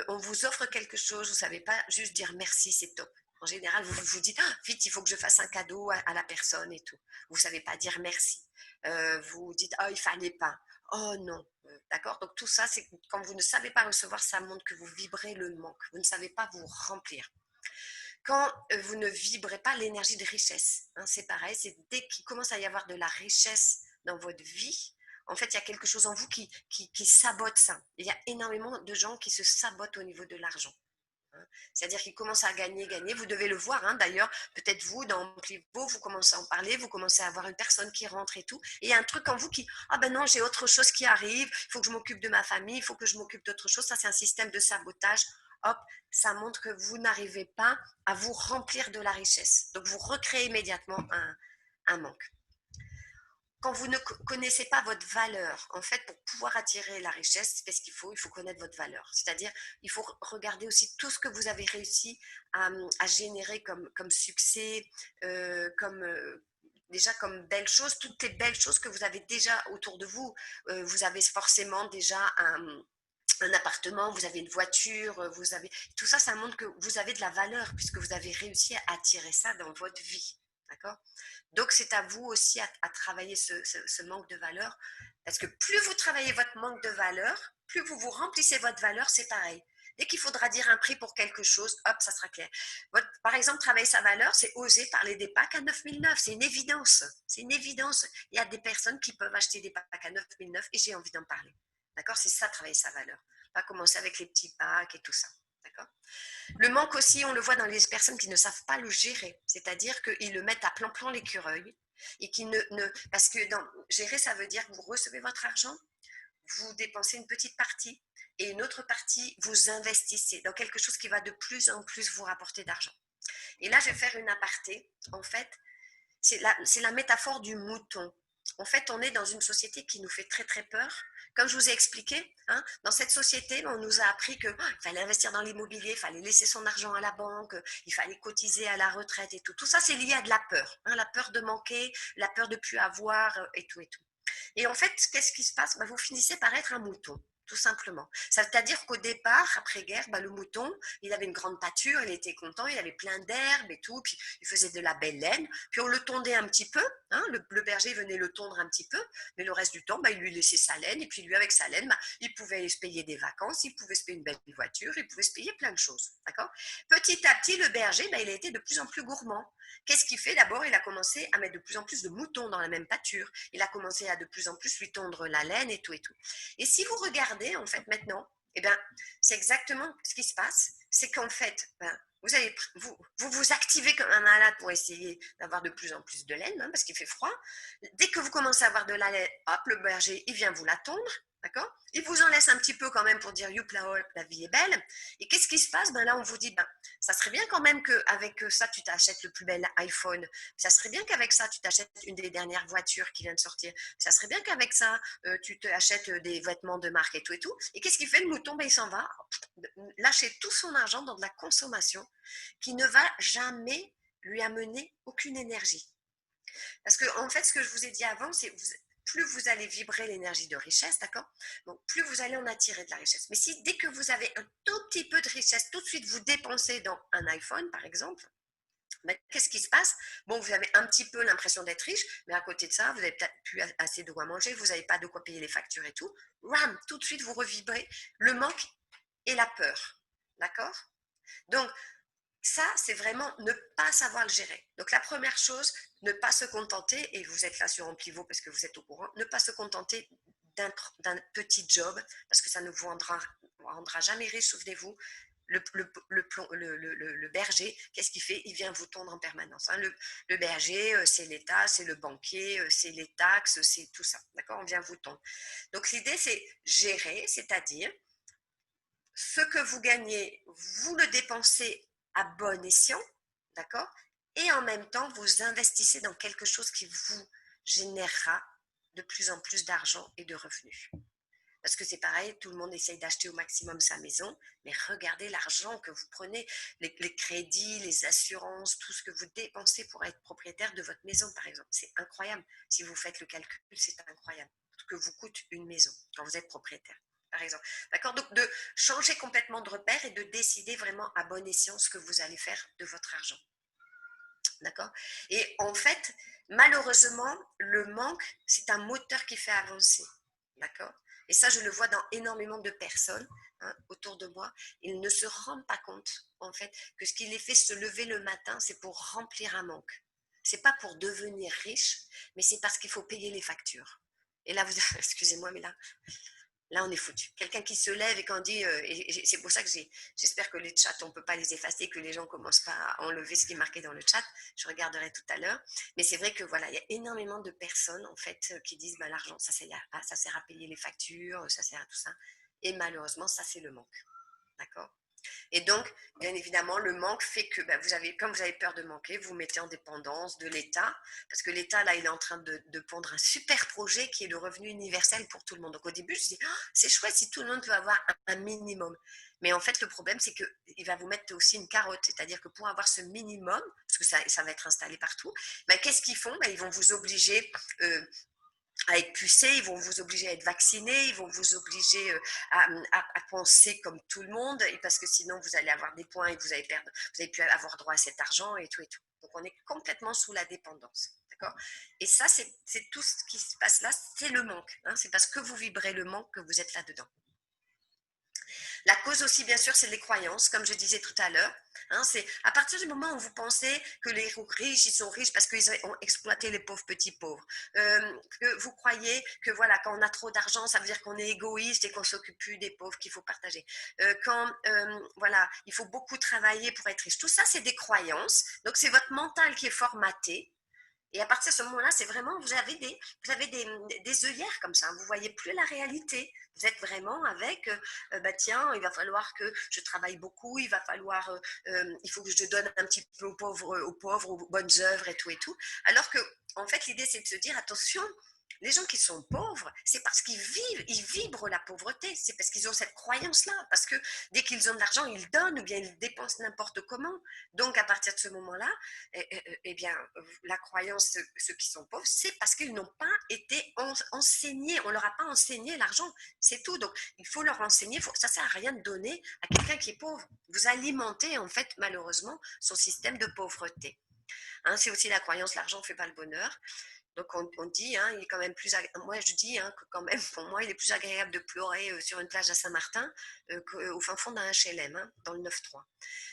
on vous offre quelque chose, vous ne savez pas juste dire merci, c'est top. En général, vous vous dites, ah, vite, il faut que je fasse un cadeau à la personne et tout. Vous ne savez pas dire merci. Vous dites, oh, il ne fallait pas. Oh non. D'accord. Donc tout ça, c'est quand vous ne savez pas recevoir, ça montre que vous vibrez le manque. Vous ne savez pas vous remplir. Quand vous ne vibrez pas l'énergie de richesse, hein, c'est pareil, c'est dès qu'il commence à y avoir de la richesse dans votre vie, en fait, il y a quelque chose en vous qui sabote ça. Il y a énormément de gens qui se sabotent au niveau de l'argent. Hein. C'est-à-dire qu'ils commencent à gagner, gagner. Vous devez le voir, hein, d'ailleurs, peut-être vous, dans Plivo, vous commencez à en parler, vous commencez à avoir une personne qui rentre et tout. Et il y a un truc en vous qui, ah ben non, j'ai autre chose qui arrive, il faut que je m'occupe de ma famille, il faut que je m'occupe d'autre chose. Ça, c'est un système de sabotage. Hop, ça montre que vous n'arrivez pas à vous remplir de la richesse. Donc, vous recréez immédiatement un manque. Quand vous ne connaissez pas votre valeur, en fait, pour pouvoir attirer la richesse, qu'est-ce qu'il faut? Il faut connaître votre valeur. C'est-à-dire, il faut regarder aussi tout ce que vous avez réussi à générer comme succès, comme déjà comme belles choses, toutes les belles choses que vous avez déjà autour de vous. Vous avez forcément déjà un appartement, vous avez une voiture, vous avez tout ça, ça montre que vous avez de la valeur puisque vous avez réussi à attirer ça dans votre vie. D'accord? Donc, c'est à vous aussi à travailler ce manque de valeur. Parce que plus vous travaillez votre manque de valeur, plus vous vous remplissez votre valeur, c'est pareil. Dès qu'il faudra dire un prix pour quelque chose, hop, ça sera clair. Par exemple, travailler sa valeur, c'est oser parler des packs à 9 900. C'est une évidence. C'est une évidence. Il y a des personnes qui peuvent acheter des packs à 9 900 et j'ai envie d'en parler. D'accord? C'est ça, travailler sa valeur. Pas commencer avec les petits packs et tout ça. D'accord? Le manque aussi, on le voit dans les personnes qui ne savent pas le gérer. C'est-à-dire qu'ils le mettent à plan-plan l'écureuil. Et qui parce que gérer, ça veut dire que vous recevez votre argent, vous dépensez une petite partie et une autre partie, vous investissez dans quelque chose qui va de plus en plus vous rapporter d'argent. Et là, je vais faire une aparté. En fait, c'est la métaphore du mouton. En fait, on est dans une société qui nous fait très très peur. Comme je vous ai expliqué, hein, dans cette société, on nous a appris qu'il fallait investir dans l'immobilier, il fallait laisser son argent à la banque, il fallait cotiser à la retraite et tout. Tout ça, c'est lié à de la peur. Hein, la peur de manquer, la peur de ne plus avoir et tout et tout. Et en fait, qu'est-ce qui se passe? Vous finissez par être un mouton. Tout simplement. C'est-à-dire qu'au départ, après-guerre, le mouton, il avait une grande pâture, il était content, il avait plein d'herbes et tout, puis il faisait de la belle laine, puis on le tondait un petit peu, hein, le berger venait le tondre un petit peu, mais le reste du temps, il lui laissait sa laine, et puis lui, avec sa laine, il pouvait se payer des vacances, il pouvait se payer une belle voiture, il pouvait se payer plein de choses. D'accord? Petit à petit, le berger, il a été de plus en plus gourmand. Qu'est-ce qu'il fait? D'abord, il a commencé à mettre de plus en plus de moutons dans la même pâture, il a commencé à de plus en plus lui tondre la laine et tout et tout. Et si vous regardez, en fait, maintenant, eh bien, c'est exactement ce qui se passe. C'est qu'en fait, vous activez comme un malade pour essayer d'avoir de plus en plus de laine, hein, parce qu'il fait froid. Dès que vous commencez à avoir de la laine, hop, le berger, il vient vous la tondre. D'accord? Il vous en laisse un petit peu quand même pour dire youp la vie est belle. Et qu'est-ce qui se passe? Là, on vous dit, ça serait bien quand même qu'avec ça, tu t'achètes le plus bel iPhone. Ça serait bien qu'avec ça, tu t'achètes une des dernières voitures qui vient de sortir. Ça serait bien qu'avec ça, tu t'achètes des vêtements de marque et tout et tout. Et qu'est-ce qu'il fait? Le mouton, il s'en va lâcher tout son argent dans de la consommation qui ne va jamais lui amener aucune énergie. Parce que, en fait, ce que je vous ai dit avant, c'est plus vous allez vibrer l'énergie de richesse, d'accord? Donc, plus vous allez en attirer de la richesse. Mais si dès que vous avez un tout petit peu de richesse, tout de suite vous dépensez dans un iPhone, par exemple, qu'est-ce qui se passe? Vous avez un petit peu l'impression d'être riche, mais à côté de ça, vous n'avez peut-être plus assez de quoi manger, vous n'avez pas de quoi payer les factures et tout. Ram, tout de suite, vous revibrez le manque et la peur. D'accord? Donc, ça, c'est vraiment ne pas savoir le gérer. Donc la première chose, ne pas se contenter, et vous êtes là sur Amplivo parce que vous êtes au courant, ne pas se contenter d'un petit job parce que ça ne vous rendra jamais riche. Souvenez-vous, le berger, qu'est-ce qu'il fait? Il vient vous tondre en permanence. Hein. Le berger, c'est l'État, c'est le banquier, c'est les taxes, c'est tout ça. D'accord? On vient vous tondre. Donc l'idée, c'est gérer, c'est-à-dire ce que vous gagnez, vous le dépensez à bon escient, d'accord? Et en même temps, vous investissez dans quelque chose qui vous générera de plus en plus d'argent et de revenus. Parce que c'est pareil, tout le monde essaye d'acheter au maximum sa maison, mais regardez l'argent que vous prenez, les crédits, les assurances, tout ce que vous dépensez pour être propriétaire de votre maison, par exemple. C'est incroyable. Si vous faites le calcul, c'est incroyable. Ce que vous coûte une maison quand vous êtes propriétaire, par exemple. D'accord? Donc, de changer complètement de repère et de décider vraiment à bon escient ce que vous allez faire de votre argent. D'accord? Et en fait, malheureusement, le manque, c'est un moteur qui fait avancer. D'accord? Et ça, je le vois dans énormément de personnes autour de moi. Ils ne se rendent pas compte, en fait, que ce qui les fait se lever le matin, c'est pour remplir un manque. C'est pas pour devenir riche, mais c'est parce qu'il faut payer les factures. Et là, vous, excusez-moi, mais là, on est foutu. Quelqu'un qui se lève et qui dit, et c'est pour ça que j'espère que les chats, on ne peut pas les effacer, que les gens ne commencent pas à enlever ce qui est marqué dans le chat. Je regarderai tout à l'heure. Mais c'est vrai que voilà, il y a énormément de personnes en fait qui disent bah, l'argent, ça sert à payer les factures, ça sert à tout ça. Et malheureusement, ça c'est le manque. D'accord? Et donc, bien évidemment, le manque fait que comme vous avez peur de manquer, vous mettez en dépendance de l'État, parce que l'État, là, il est en train de pondre un super projet qui est le revenu universel pour tout le monde. Donc au début, je dis, oh, c'est chouette si tout le monde peut avoir un minimum. Mais en fait, le problème, c'est qu'il va vous mettre aussi une carotte, c'est-à-dire que pour avoir ce minimum, parce que ça va être installé partout, qu'est-ce qu'ils font? Ils vont vous obliger à être pucé, ils vont vous obliger à être vacciné, ils vont vous obliger à penser comme tout le monde, et parce que sinon vous allez avoir des points et vous allez plus avoir droit à cet argent et tout et tout. Donc on est complètement sous la dépendance. D'accord? Et ça, c'est tout ce qui se passe là, c'est le manque. Hein, c'est parce que vous vibrez le manque que vous êtes là-dedans. La cause aussi, bien sûr, c'est les croyances, comme je disais tout à l'heure. Hein, c'est à partir du moment où vous pensez que les riches, ils sont riches parce qu'ils ont exploité les pauvres petits pauvres. Que vous croyez que voilà, quand on a trop d'argent, ça veut dire qu'on est égoïste et qu'on s'occupe plus des pauvres qu'il faut partager. Voilà, il faut beaucoup travailler pour être riche. Tout ça, c'est des croyances. Donc, c'est votre mental qui est formaté. Et à partir de ce moment-là, c'est vraiment, vous avez des œillères comme ça. Vous ne voyez plus la réalité. Vous êtes vraiment avec, tiens, il va falloir que je travaille beaucoup, il faut que je donne un petit peu aux pauvres, aux bonnes œuvres et tout et tout. Alors que, en fait, l'idée, c'est de se dire, attention, les gens qui sont pauvres, c'est parce ils vibrent la pauvreté. C'est parce qu'ils ont cette croyance-là. Parce que dès qu'ils ont de l'argent, ils donnent ou bien ils dépensent n'importe comment. Donc, à partir de ce moment-là, eh bien, la croyance, ceux qui sont pauvres, c'est parce qu'ils n'ont pas été enseignés. On ne leur a pas enseigné l'argent. C'est tout. Donc, il faut leur enseigner. Ça ne sert à rien de donner à quelqu'un qui est pauvre. Vous alimentez, en fait, malheureusement, son système de pauvreté. Hein, c'est aussi la croyance, l'argent ne fait pas le bonheur. Donc on dit, hein, il est quand même moi je dis que quand même pour moi il est plus agréable de pleurer sur une plage à Saint-Martin qu'au fin fond d'un HLM, hein, dans le 9-3.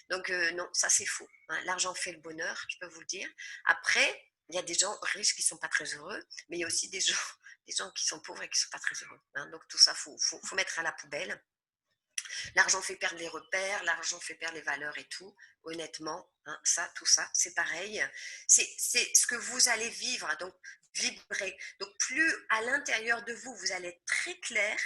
Donc non, ça c'est faux. Hein. L'argent fait le bonheur, je peux vous le dire. Après, il y a des gens riches qui ne sont pas très heureux, mais il y a aussi des gens qui sont pauvres et qui ne sont pas très heureux. Hein. Donc tout ça, faut mettre à la poubelle. L'argent fait perdre les repères, l'argent fait perdre les valeurs et tout. Honnêtement, hein, tout ça, c'est pareil. C'est ce que vous allez vivre, donc vibrer. Donc plus à l'intérieur de vous, vous allez être très clair,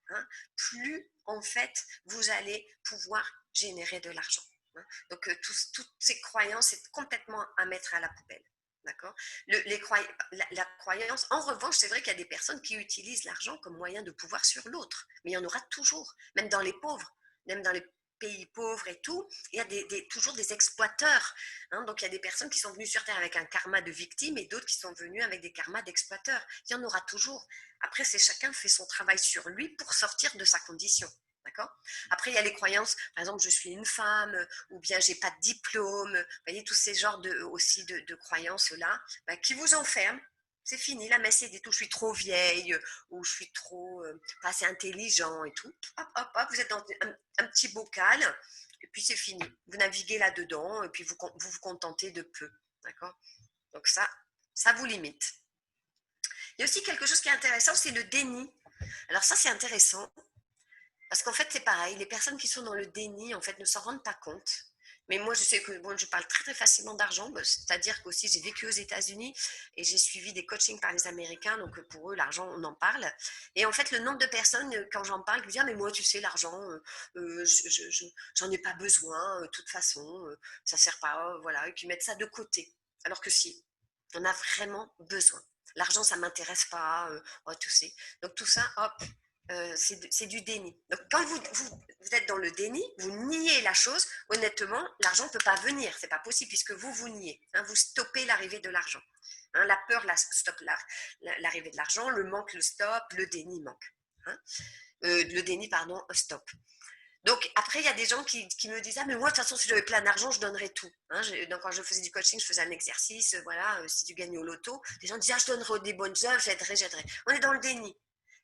hein, plus en fait, vous allez pouvoir générer de l'argent. Hein. Donc toutes ces croyances, c'est complètement à mettre à la poubelle. D'accord. La croyance, en revanche, c'est vrai qu'il y a des personnes qui utilisent l'argent comme moyen de pouvoir sur l'autre, mais il y en aura toujours, même dans les pauvres, même dans les pays pauvres et tout, il y a toujours des exploiteurs. Hein, donc il y a des personnes qui sont venues sur Terre avec un karma de victime et d'autres qui sont venues avec des karmas d'exploiteurs. Il y en aura toujours. Après, c'est chacun fait son travail sur lui pour sortir de sa condition. D'accord. Après, il y a les croyances, par exemple, je suis une femme, ou bien j'ai pas de diplôme. Vous voyez, tous ces genres aussi de croyances-là, qui vous enferment. C'est fini, la messe est dit tout, je suis trop vieille, ou je suis trop pas assez intelligent et tout. Hop, hop, hop, vous êtes dans un petit bocal, Et puis c'est fini. Vous naviguez là-dedans et puis vous contentez de peu. D'accord? Donc ça vous limite. Il y a aussi quelque chose qui est intéressant, c'est le déni. Alors ça, c'est intéressant parce qu'en fait, c'est pareil. Les personnes qui sont dans le déni, en fait, ne s'en rendent pas compte. Mais moi, je sais que bon, je parle très très facilement d'argent, c'est-à-dire qu'aussi j'ai vécu aux États-Unis et j'ai suivi des coachings par les Américains, donc pour eux, l'argent, on en parle. Et en fait, le nombre de personnes, quand j'en parle, qui me disent ah, mais moi, tu sais, l'argent, j'en ai pas besoin, de toute façon, ça sert pas, voilà, et qui mettent ça de côté. Alors que si, on a vraiment besoin. L'argent, ça m'intéresse pas, oh, tu sais. Donc tout ça, hop, c'est du déni. Donc quand vous êtes dans le déni, vous niez la chose, honnêtement, l'argent ne peut pas venir, c'est pas possible puisque vous niez, hein, vous stoppez l'arrivée de l'argent. Hein, la peur stoppe l'arrivée de l'argent, le manque le stop, le déni manque. Hein. Le déni, pardon, stop. Donc après, il y a des gens qui me disent ah mais moi de toute façon si j'avais plein d'argent je donnerais tout. Hein, donc quand je faisais du coaching, je faisais un exercice, voilà, si tu gagnes au loto, les gens disaient ah je donnerais des bonnes œuvres, j'aiderais. On est dans le déni.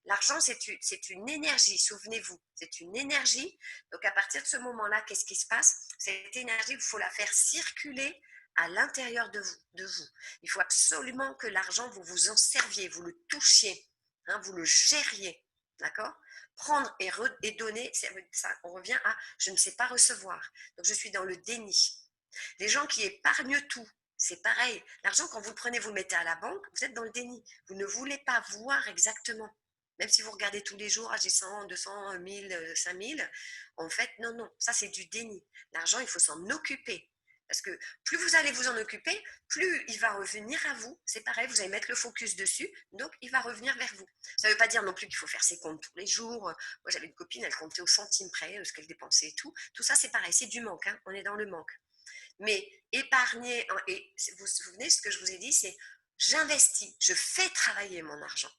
L'argent c'est une énergie, souvenez-vous, c'est une énergie. Donc à partir de ce moment-là, qu'est-ce qui se passe? Cette énergie, il faut la faire circuler à l'intérieur de vous. Il faut absolument que l'argent vous vous en serviez, vous le touchiez, hein, vous le gériez, d'accord? Prendre et donner, ça, on revient à je ne sais pas recevoir. Donc je suis dans le déni. Les gens qui épargnent tout, c'est pareil. L'argent, quand vous le prenez, vous le mettez à la banque, vous êtes dans le déni. Vous ne voulez pas voir exactement. Même si vous regardez tous les jours, j'ai 100, 200, 1000, 5000, en fait, non, non, ça c'est du déni. L'argent, il faut s'en occuper. Parce que plus vous allez vous en occuper, plus il va revenir à vous. C'est pareil, vous allez mettre le focus dessus, donc il va revenir vers vous. Ça ne veut pas dire non plus qu'il faut faire ses comptes tous les jours. Moi, j'avais une copine, elle comptait au centime près ce qu'elle dépensait et tout. Tout ça, c'est pareil, c'est du manque. Hein. On est dans le manque. Mais épargner, et vous vous souvenez, ce que je vous ai dit, c'est j'investis, je fais travailler mon argent.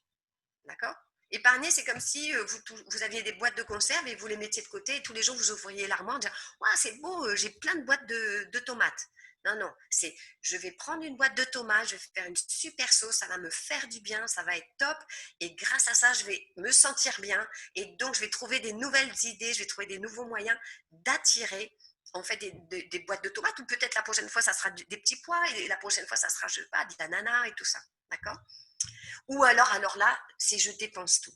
D'accord? Épargner, c'est comme si vous aviez des boîtes de conserve et vous les mettiez de côté et tous les jours vous ouvriez l'armoire en disant ouais, c'est beau, j'ai plein de boîtes de tomates. Non, non, c'est je vais prendre une boîte de tomates, je vais faire une super sauce, ça va me faire du bien, ça va être top et grâce à ça, je vais me sentir bien et donc je vais trouver des nouvelles idées, je vais trouver des nouveaux moyens d'attirer en fait des boîtes de tomates ou peut-être la prochaine fois ça sera des petits pois et la prochaine fois ça sera je sais pas des ananas et tout ça. D'accord? Ou alors là, c'est je dépense tout.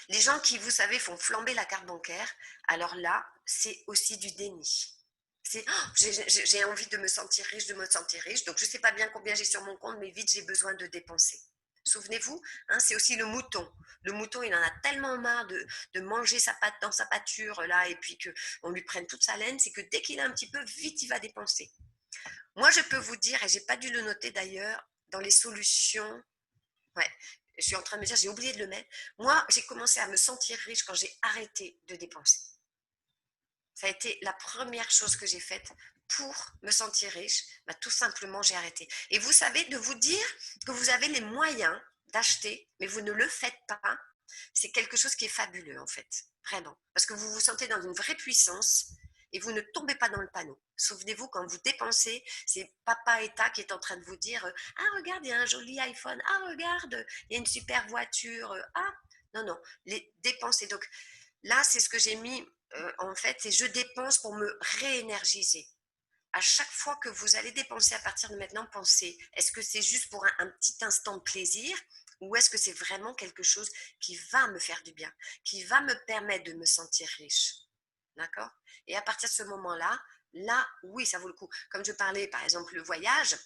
Les gens qui, vous savez, font flamber la carte bancaire, alors là, c'est aussi du déni. C'est oh, j'ai envie de me sentir riche, donc je ne sais pas bien combien j'ai sur mon compte, mais vite j'ai besoin de dépenser. Souvenez-vous, hein, c'est aussi le mouton. Le mouton, il en a tellement marre de manger sa pâte dans sa pâture là, et puis qu'on lui prenne toute sa laine, c'est que dès qu'il a un petit peu, vite il va dépenser. Moi, je peux vous dire, et j'ai pas dû le noter d'ailleurs, dans les solutions. Ouais, je suis en train de me dire, j'ai oublié de le mettre. Moi, j'ai commencé à me sentir riche quand j'ai arrêté de dépenser. Ça a été la première chose que j'ai faite pour me sentir riche. Bah, tout simplement, j'ai arrêté. Et vous savez, de vous dire que vous avez les moyens d'acheter, mais vous ne le faites pas, c'est quelque chose qui est fabuleux en fait. Vraiment. Parce que vous vous sentez dans une vraie puissance et vous ne tombez pas dans le panneau. Souvenez-vous, quand vous dépensez, c'est Papa État qui est en train de vous dire ah, regarde, il y a un joli iPhone. Ah, regarde, il y a une super voiture. Ah, non, non, les dépenser. Donc là, c'est ce que j'ai mis en fait, c'est je dépense pour me réénergiser. À chaque fois que vous allez dépenser à partir de maintenant, pensez, est-ce que c'est juste pour un petit instant de plaisir ou est-ce que c'est vraiment quelque chose qui va me faire du bien, qui va me permettre de me sentir riche? D'accord? Et à partir de ce moment-là, là, oui, ça vaut le coup. Comme je parlais, par exemple, le voyage,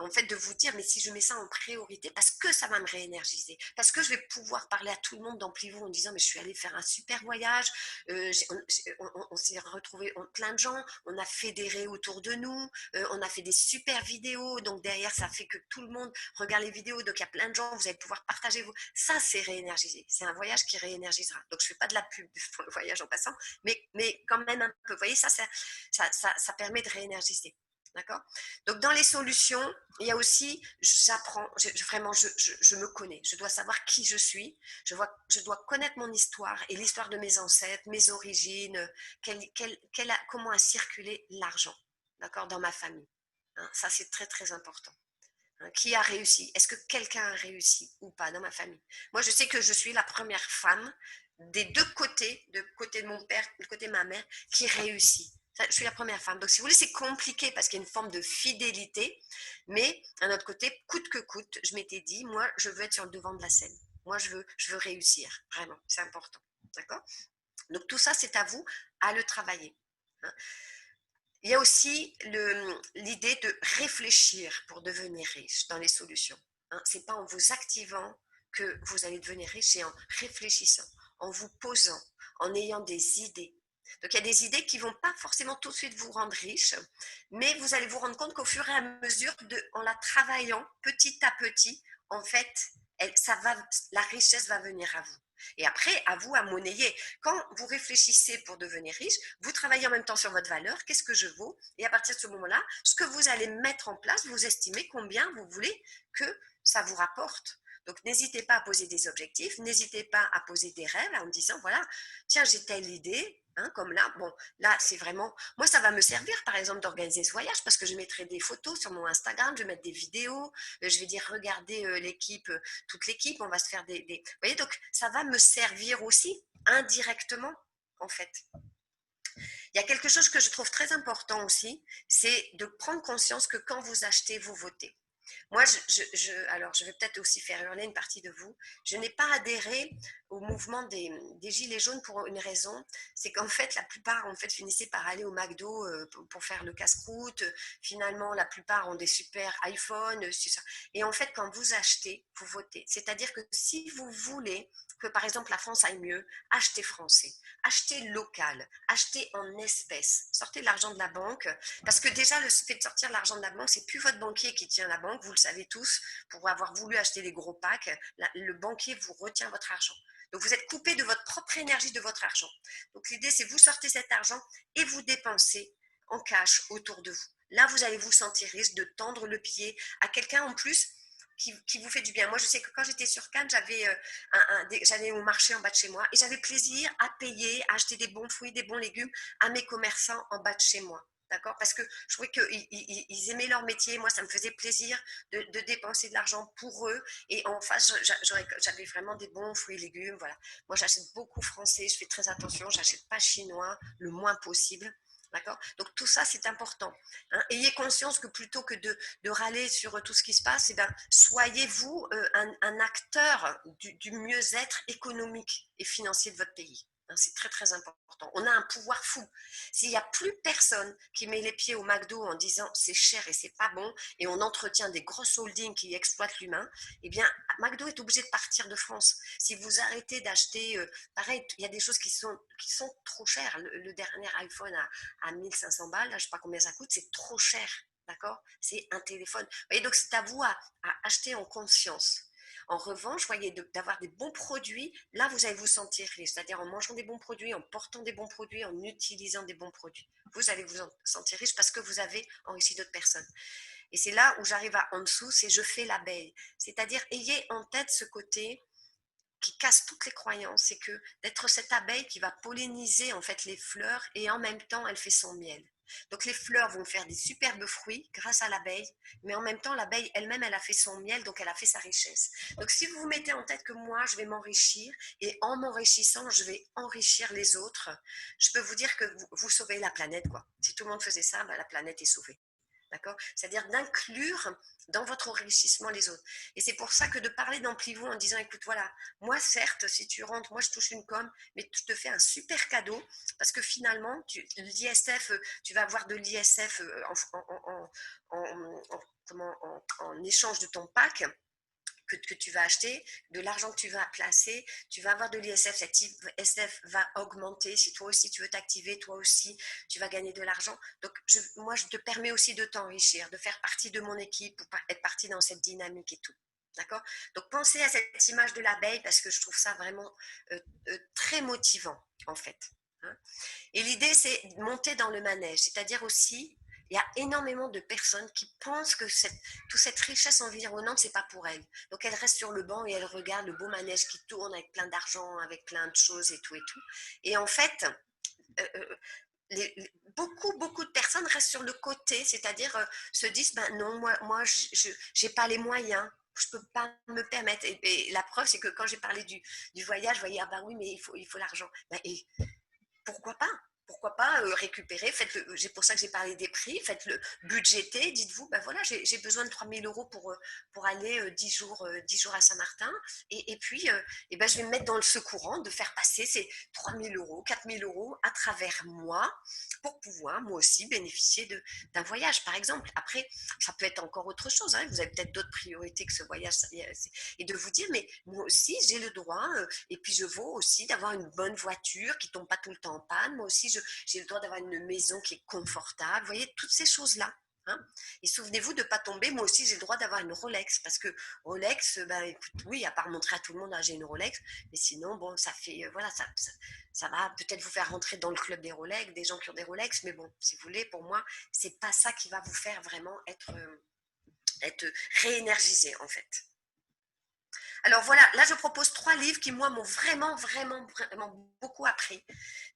en fait, de vous dire, mais si je mets ça en priorité, parce que ça va me réénergiser, parce que je vais pouvoir parler à tout le monde dans Plivaux en disant, mais je suis allée faire un super voyage, on s'est retrouvés plein de gens, on a fédéré autour de nous, on a fait des super vidéos, donc derrière, ça fait que tout le monde regarde les vidéos, donc il y a plein de gens, vous allez pouvoir partager. Ça, c'est réénergiser. C'est un voyage qui réénergisera. Donc, je ne fais pas de la pub pour le voyage en passant, mais quand même un peu. Vous voyez, ça permet de réénergiser. D'accord? Donc, dans les solutions, il y a aussi, j'apprends, vraiment, je me connais. Je dois savoir qui je suis. Je dois connaître mon histoire et l'histoire de mes ancêtres, mes origines, comment a circulé l'argent, d'accord, dans ma famille. Hein, ça, c'est très, très important. Hein, qui a réussi? Est-ce que quelqu'un a réussi ou pas dans ma famille? Moi, je sais que je suis la première femme des deux côtés, de côté de mon père, de côté de ma mère, qui réussit. Je suis la première femme. Donc, si vous voulez, c'est compliqué parce qu'il y a une forme de fidélité. Mais, d'un autre côté, coûte que coûte, je m'étais dit, moi, je veux être sur le devant de la scène. Moi, je veux réussir. Vraiment, c'est important. D'accord? Donc, tout ça, c'est à vous à le travailler. Hein. Il y a aussi l'idée de réfléchir pour devenir riche dans les solutions. Hein. Ce n'est pas en vous activant que vous allez devenir riche, c'est en réfléchissant, en vous posant, en ayant des idées. Donc il y a des idées qui ne vont pas forcément tout de suite vous rendre riche, mais vous allez vous rendre compte qu'au fur et à mesure, en la travaillant petit à petit, en fait, la richesse va venir à vous. Et après, à vous à monnayer. Quand vous réfléchissez pour devenir riche, vous travaillez en même temps sur votre valeur, qu'est-ce que je vaux, et à partir de ce moment-là, ce que vous allez mettre en place, vous estimez combien vous voulez que ça vous rapporte. Donc n'hésitez pas à poser des objectifs, n'hésitez pas à poser des rêves en disant, voilà, tiens, j'ai telle idée, hein, comme là, bon, là, c'est vraiment, moi, ça va me servir, par exemple, d'organiser ce voyage, parce que je mettrai des photos sur mon Instagram, je vais mettre des vidéos, je vais dire, regardez l'équipe, toute l'équipe, on va se faire des... Vous voyez, donc ça va me servir aussi indirectement, en fait. Il y a quelque chose que je trouve très important aussi, c'est de prendre conscience que quand vous achetez, vous votez. Moi, alors je vais peut-être aussi faire hurler une partie de vous, je n'ai pas adhéré au mouvement des Gilets jaunes pour une raison, c'est qu'en fait, la plupart en fait, finissaient par aller au McDo pour faire le casse-croûte. Finalement, la plupart ont des super iPhones. Et en fait, quand vous achetez, vous votez. C'est-à-dire que si vous voulez que, par exemple, la France aille mieux, achetez français, achetez local, achetez en espèces, sortez l'argent de la banque, parce que déjà, le fait de sortir l'argent de la banque, c'est plus votre banquier qui tient la banque, vous le savez tous, pour avoir voulu acheter des gros packs, le banquier vous retient votre argent. Donc vous êtes coupé de votre propre énergie, de votre argent. Donc l'idée, c'est vous sortez cet argent et vous dépensez en cash autour de vous. Là, vous allez vous sentir riche de tendre le pied à quelqu'un en plus qui vous fait du bien. Moi, je sais que quand j'étais sur Cannes, j'allais au marché en bas de chez moi et j'avais plaisir à payer, à acheter des bons fruits, des bons légumes à mes commerçants en bas de chez moi. D'accord? Parce que je trouvais qu'ils aimaient leur métier. Moi, ça me faisait plaisir de dépenser de l'argent pour eux. Et en face, j'avais vraiment des bons fruits et légumes. Voilà. Moi, j'achète beaucoup français. Je fais très attention. J'achète pas chinois le moins possible. D'accord? Donc tout ça, c'est important. Hein. Ayez conscience que plutôt que de râler sur tout ce qui se passe, eh ben, soyez-vous un acteur du mieux-être économique et financier de votre pays. Hein, c'est très très important. On a un pouvoir fou. S'il n'y a plus personne qui met les pieds au McDo en disant c'est cher et c'est pas bon, et on entretient des grosses holdings qui exploitent l'humain, eh bien McDo est obligé de partir de France. Si vous arrêtez d'acheter, pareil, il y a des choses qui sont trop chères. Le dernier iPhone à 1500 balles, là, je ne sais pas combien ça coûte, c'est trop cher. D'accord? C'est un téléphone. Vous voyez, donc c'est à vous à acheter en conscience. En revanche, voyez, d'avoir des bons produits, là, vous allez vous sentir riche, c'est-à-dire en mangeant des bons produits, en portant des bons produits, en utilisant des bons produits. Vous allez vous sentir riche parce que vous avez enrichi d'autres personnes. Et c'est là où j'arrive à en dessous, c'est je fais l'abeille. C'est-à-dire, ayez en tête ce côté qui casse toutes les croyances, c'est que d'être cette abeille qui va polliniser en fait les fleurs et en même temps elle fait son miel. Donc les fleurs vont faire des superbes fruits grâce à l'abeille, mais en même temps l'abeille elle-même elle a fait son miel, donc elle a fait sa richesse. Donc si vous vous mettez en tête que moi je vais m'enrichir et en m'enrichissant je vais enrichir les autres, je peux vous dire que vous sauvez la planète quoi. Si tout le monde faisait ça, ben, la planète est sauvée. D'accord? C'est-à-dire d'inclure dans votre enrichissement les autres. Et c'est pour ça que de parler d'Amplivou en disant, écoute, voilà, moi certes, si tu rentres, moi je touche une com, mais je te fais un super cadeau parce que finalement, l'ISF, tu vas avoir de l'ISF en échange de ton pack que tu vas acheter, de l'argent que tu vas placer, tu vas avoir de l'ISF, cet ISF va augmenter, si toi aussi tu veux t'activer, toi aussi tu vas gagner de l'argent. Donc moi je te permets aussi de t'enrichir, de faire partie de mon équipe, pour être partie dans cette dynamique et tout. D'accord? Donc pensez à cette image de l'abeille parce que je trouve ça vraiment très motivant en fait. Hein. Et l'idée c'est de monter dans le manège, c'est-à-dire aussi il y a énormément de personnes qui pensent que toute cette richesse environnante, c'est pas pour elles. Donc elles restent sur le banc et elles regardent le beau manège qui tourne avec plein d'argent, avec plein de choses et tout et tout. Et en fait, euh, euh, beaucoup de personnes restent sur le côté, c'est-à-dire se disent ben non, moi je n'ai pas les moyens. je peux pas me permettre. Et la preuve, c'est que quand j'ai parlé du voyage, je voyais, ah bah oui, mais il faut l'argent. Ben, et pourquoi pas? Pourquoi pas récupérer, faites-le, c'est pour ça que j'ai parlé des prix, faites-le budgéter, dites-vous, ben voilà, j'ai besoin de 3 000 € pour aller 10 jours à Saint-Martin, et puis et ben, je vais me mettre dans ce courant de faire passer ces 3 000 €, 4 000 € à travers moi, pour pouvoir moi aussi bénéficier d'un voyage, par exemple. Après, ça peut être encore autre chose, hein, vous avez peut-être d'autres priorités que ce voyage, et de vous dire, mais moi aussi, j'ai le droit, et puis je vaux aussi d'avoir une bonne voiture qui ne tombe pas tout le temps en panne. Moi aussi, j'ai le droit d'avoir une maison qui est confortable. Vous voyez, toutes ces choses-là. Hein. Et souvenez-vous de ne pas tomber. Moi aussi, j'ai le droit d'avoir une Rolex. Parce que Rolex, ben, écoute, oui, à part montrer à tout le monde, ah, j'ai une Rolex. Mais sinon, bon, ça fait, voilà, ça va peut-être vous faire rentrer dans le club des Rolex, des gens qui ont des Rolex. Mais bon, si vous voulez, pour moi, c'est pas ça qui va vous faire vraiment être réénergisé, en fait. Alors voilà, là je propose 3 livres qui moi m'ont vraiment, vraiment, vraiment beaucoup appris.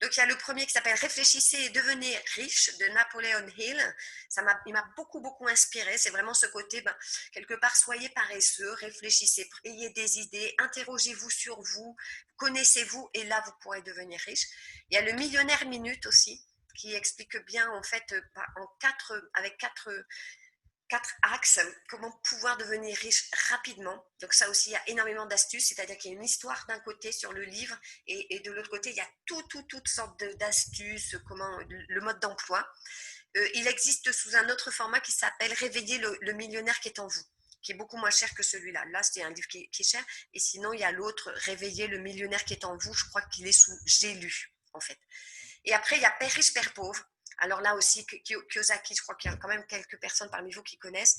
Donc il y a le premier qui s'appelle Réfléchissez et devenez riche de Napoleon Hill. Il m'a beaucoup, beaucoup inspiré. C'est vraiment ce côté, ben, quelque part, soyez paresseux, réfléchissez, ayez des idées, interrogez-vous sur vous, connaissez-vous et là vous pourrez devenir riche. Il y a le Millionnaire Minute aussi qui explique bien en fait avec quatre axes, comment pouvoir devenir riche rapidement. Donc ça aussi, il y a énormément d'astuces, c'est-à-dire qu'il y a une histoire d'un côté sur le livre et de l'autre côté, il y a toutes sortes d'astuces, comment le mode d'emploi. Il existe sous un autre format qui s'appelle Réveiller le millionnaire qui est en vous, qui est beaucoup moins cher que celui-là. Là, c'est un livre qui est cher. Et sinon, il y a l'autre, Réveiller le millionnaire qui est en vous. Je crois qu'il est sous J'ai lu, en fait. Et après, il y a Père riche, Père pauvre. Alors là aussi, Kiyosaki, je crois qu'il y a quand même quelques personnes parmi vous qui connaissent.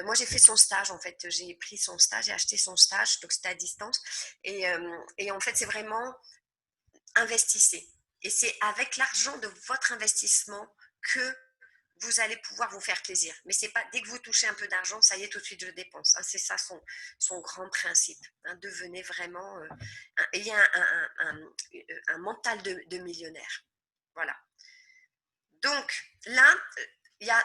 Moi, j'ai fait son stage, en fait. J'ai pris son stage, j'ai acheté son stage, donc c'était à distance. Et en fait, c'est vraiment investissez. Et c'est avec l'argent de votre investissement que vous allez pouvoir vous faire plaisir. Mais c'est pas dès que vous touchez un peu d'argent, ça y est, tout de suite, je dépense. Hein, c'est ça son grand principe. Hein, devenez vraiment... ayez un mental de millionnaire. Voilà. Donc là, il y a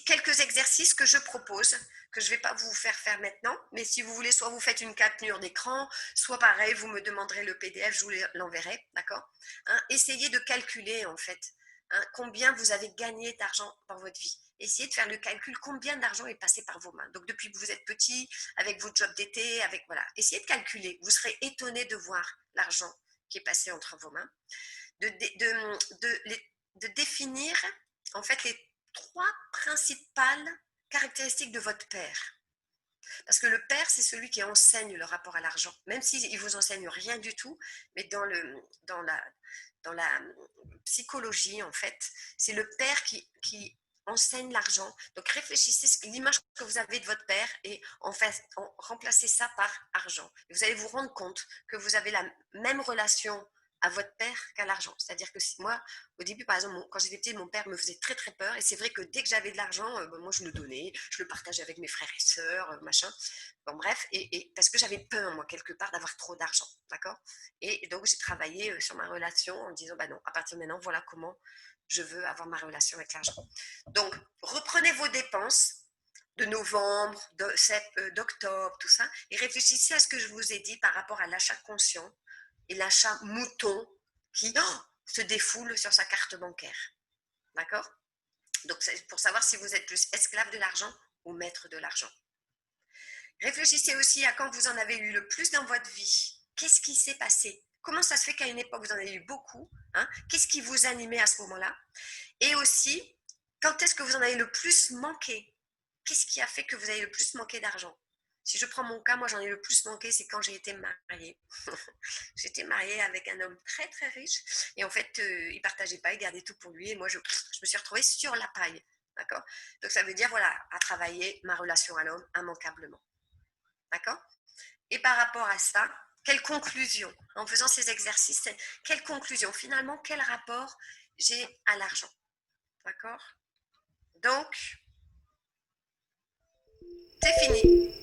quelques exercices que je propose, que je ne vais pas vous faire maintenant, mais si vous voulez, soit vous faites une capture d'écran, soit pareil, vous me demanderez le PDF, je vous l'enverrai, d'accord, hein. Essayez de calculer en fait, hein, combien vous avez gagné d'argent dans votre vie. Essayez de faire le calcul, combien d'argent est passé par vos mains. Donc depuis que vous êtes petit, avec vos jobs d'été, voilà, essayez de calculer. Vous serez étonné de voir l'argent qui est passé entre vos mains. De définir en fait les 3 principales caractéristiques de votre père. Parce que le père, c'est celui qui enseigne le rapport à l'argent, même s'il ne vous enseigne rien du tout, mais dans la psychologie, en fait, c'est le père qui enseigne l'argent. Donc réfléchissez l'image que vous avez de votre père et en fait, remplacez ça par argent. Et vous allez vous rendre compte que vous avez la même relation à votre père qu'à l'argent. C'est-à-dire que moi, au début, par exemple, quand j'étais petite, mon père me faisait très très peur. Et c'est vrai que dès que j'avais de l'argent, moi je le donnais, je le partageais avec mes frères et sœurs, machin. Bon bref, et parce que j'avais peur, moi, quelque part, d'avoir trop d'argent. D'accord. Et donc j'ai travaillé sur ma relation en disant, bah non, à partir de maintenant, voilà comment je veux avoir ma relation avec l'argent. Donc, reprenez vos dépenses de novembre, d'octobre, tout ça, et réfléchissez à ce que je vous ai dit par rapport à l'achat conscient et l'achat mouton qui se défoule sur sa carte bancaire. D'accord? Donc, c'est pour savoir si vous êtes plus esclave de l'argent ou maître de l'argent. Réfléchissez aussi à quand vous en avez eu le plus dans votre vie. Qu'est-ce qui s'est passé? Comment ça se fait qu'à une époque, vous en avez eu beaucoup, hein? Qu'est-ce qui vous animait à ce moment-là? Et aussi, quand est-ce que vous en avez le plus manqué? Qu'est-ce qui a fait que vous avez le plus manqué d'argent? Si je prends mon cas, moi j'en ai le plus manqué, c'est quand j'ai été mariée. J'étais mariée avec un homme très très riche et en fait, il partageait pas, il gardait tout pour lui et moi je me suis retrouvée sur la paille. D'accord? Donc ça veut dire, voilà, à travailler ma relation à l'homme immanquablement. D'accord? Et par rapport à ça, quelle conclusion? En faisant ces exercices, quelle conclusion? Finalement, quel rapport j'ai à l'argent? D'accord? Donc, c'est fini.